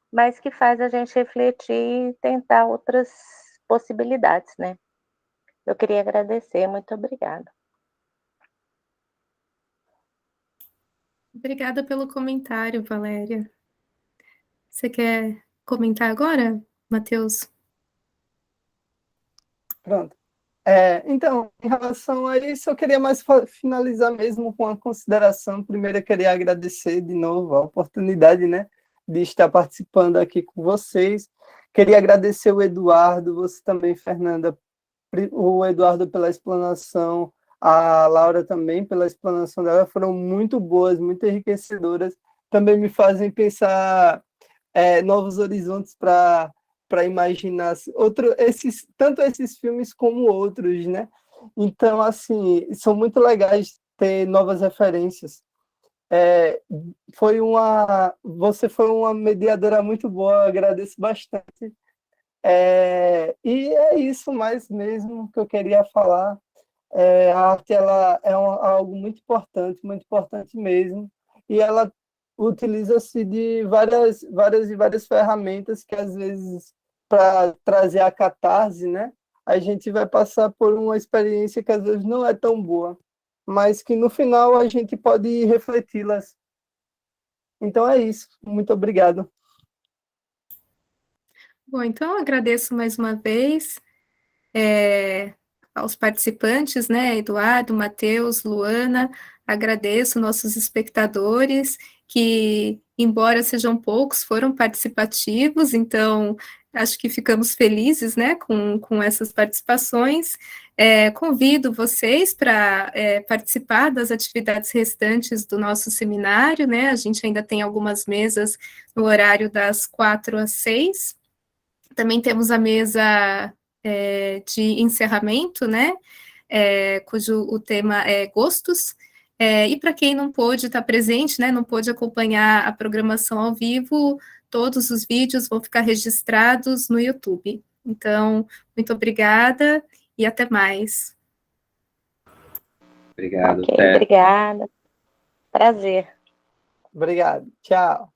mas que faz a gente refletir e tentar outras possibilidades, né. Eu queria agradecer, muito obrigada. Obrigada pelo comentário, Valéria. Você quer comentar agora, Matheus? Pronto. Então, em relação a isso, eu queria mais finalizar mesmo com uma consideração. Primeiro, eu queria agradecer de novo a oportunidade, né, de estar participando aqui com vocês. Queria agradecer o Eduardo, você também, Fernanda, o Eduardo pela explanação, a Laura também pela explanação dela, foram muito boas, muito enriquecedoras, também me fazem pensar novos horizontes para imaginar tanto esses filmes como outros, né? Então, assim, são muito legais ter novas referências. É, Você foi uma mediadora muito boa, agradeço bastante. E é isso mais mesmo que eu queria falar. A arte ela é algo muito importante mesmo, e ela utiliza-se de várias ferramentas que às vezes para trazer a catarse, né? A gente vai passar por uma experiência que às vezes não é tão boa, mas que no final a gente pode refleti-las. Então é isso. Muito obrigado. Bom, então eu agradeço mais uma vez aos participantes, né, Eduardo, Matheus, Luana, agradeço nossos espectadores, que, embora sejam poucos, foram participativos, então acho que ficamos felizes, né, com essas participações. Convido vocês para participar das atividades restantes do nosso seminário, né, a gente ainda tem algumas mesas no horário das 4 às 6, também temos a mesa de encerramento, né? Cujo o tema é gostos. E para quem não pôde estar presente, né, não pôde acompanhar a programação ao vivo, todos os vídeos vão ficar registrados no YouTube. Então, muito obrigada e até mais. Obrigado, Ok, até. obrigada. Prazer. Obrigado. Tchau.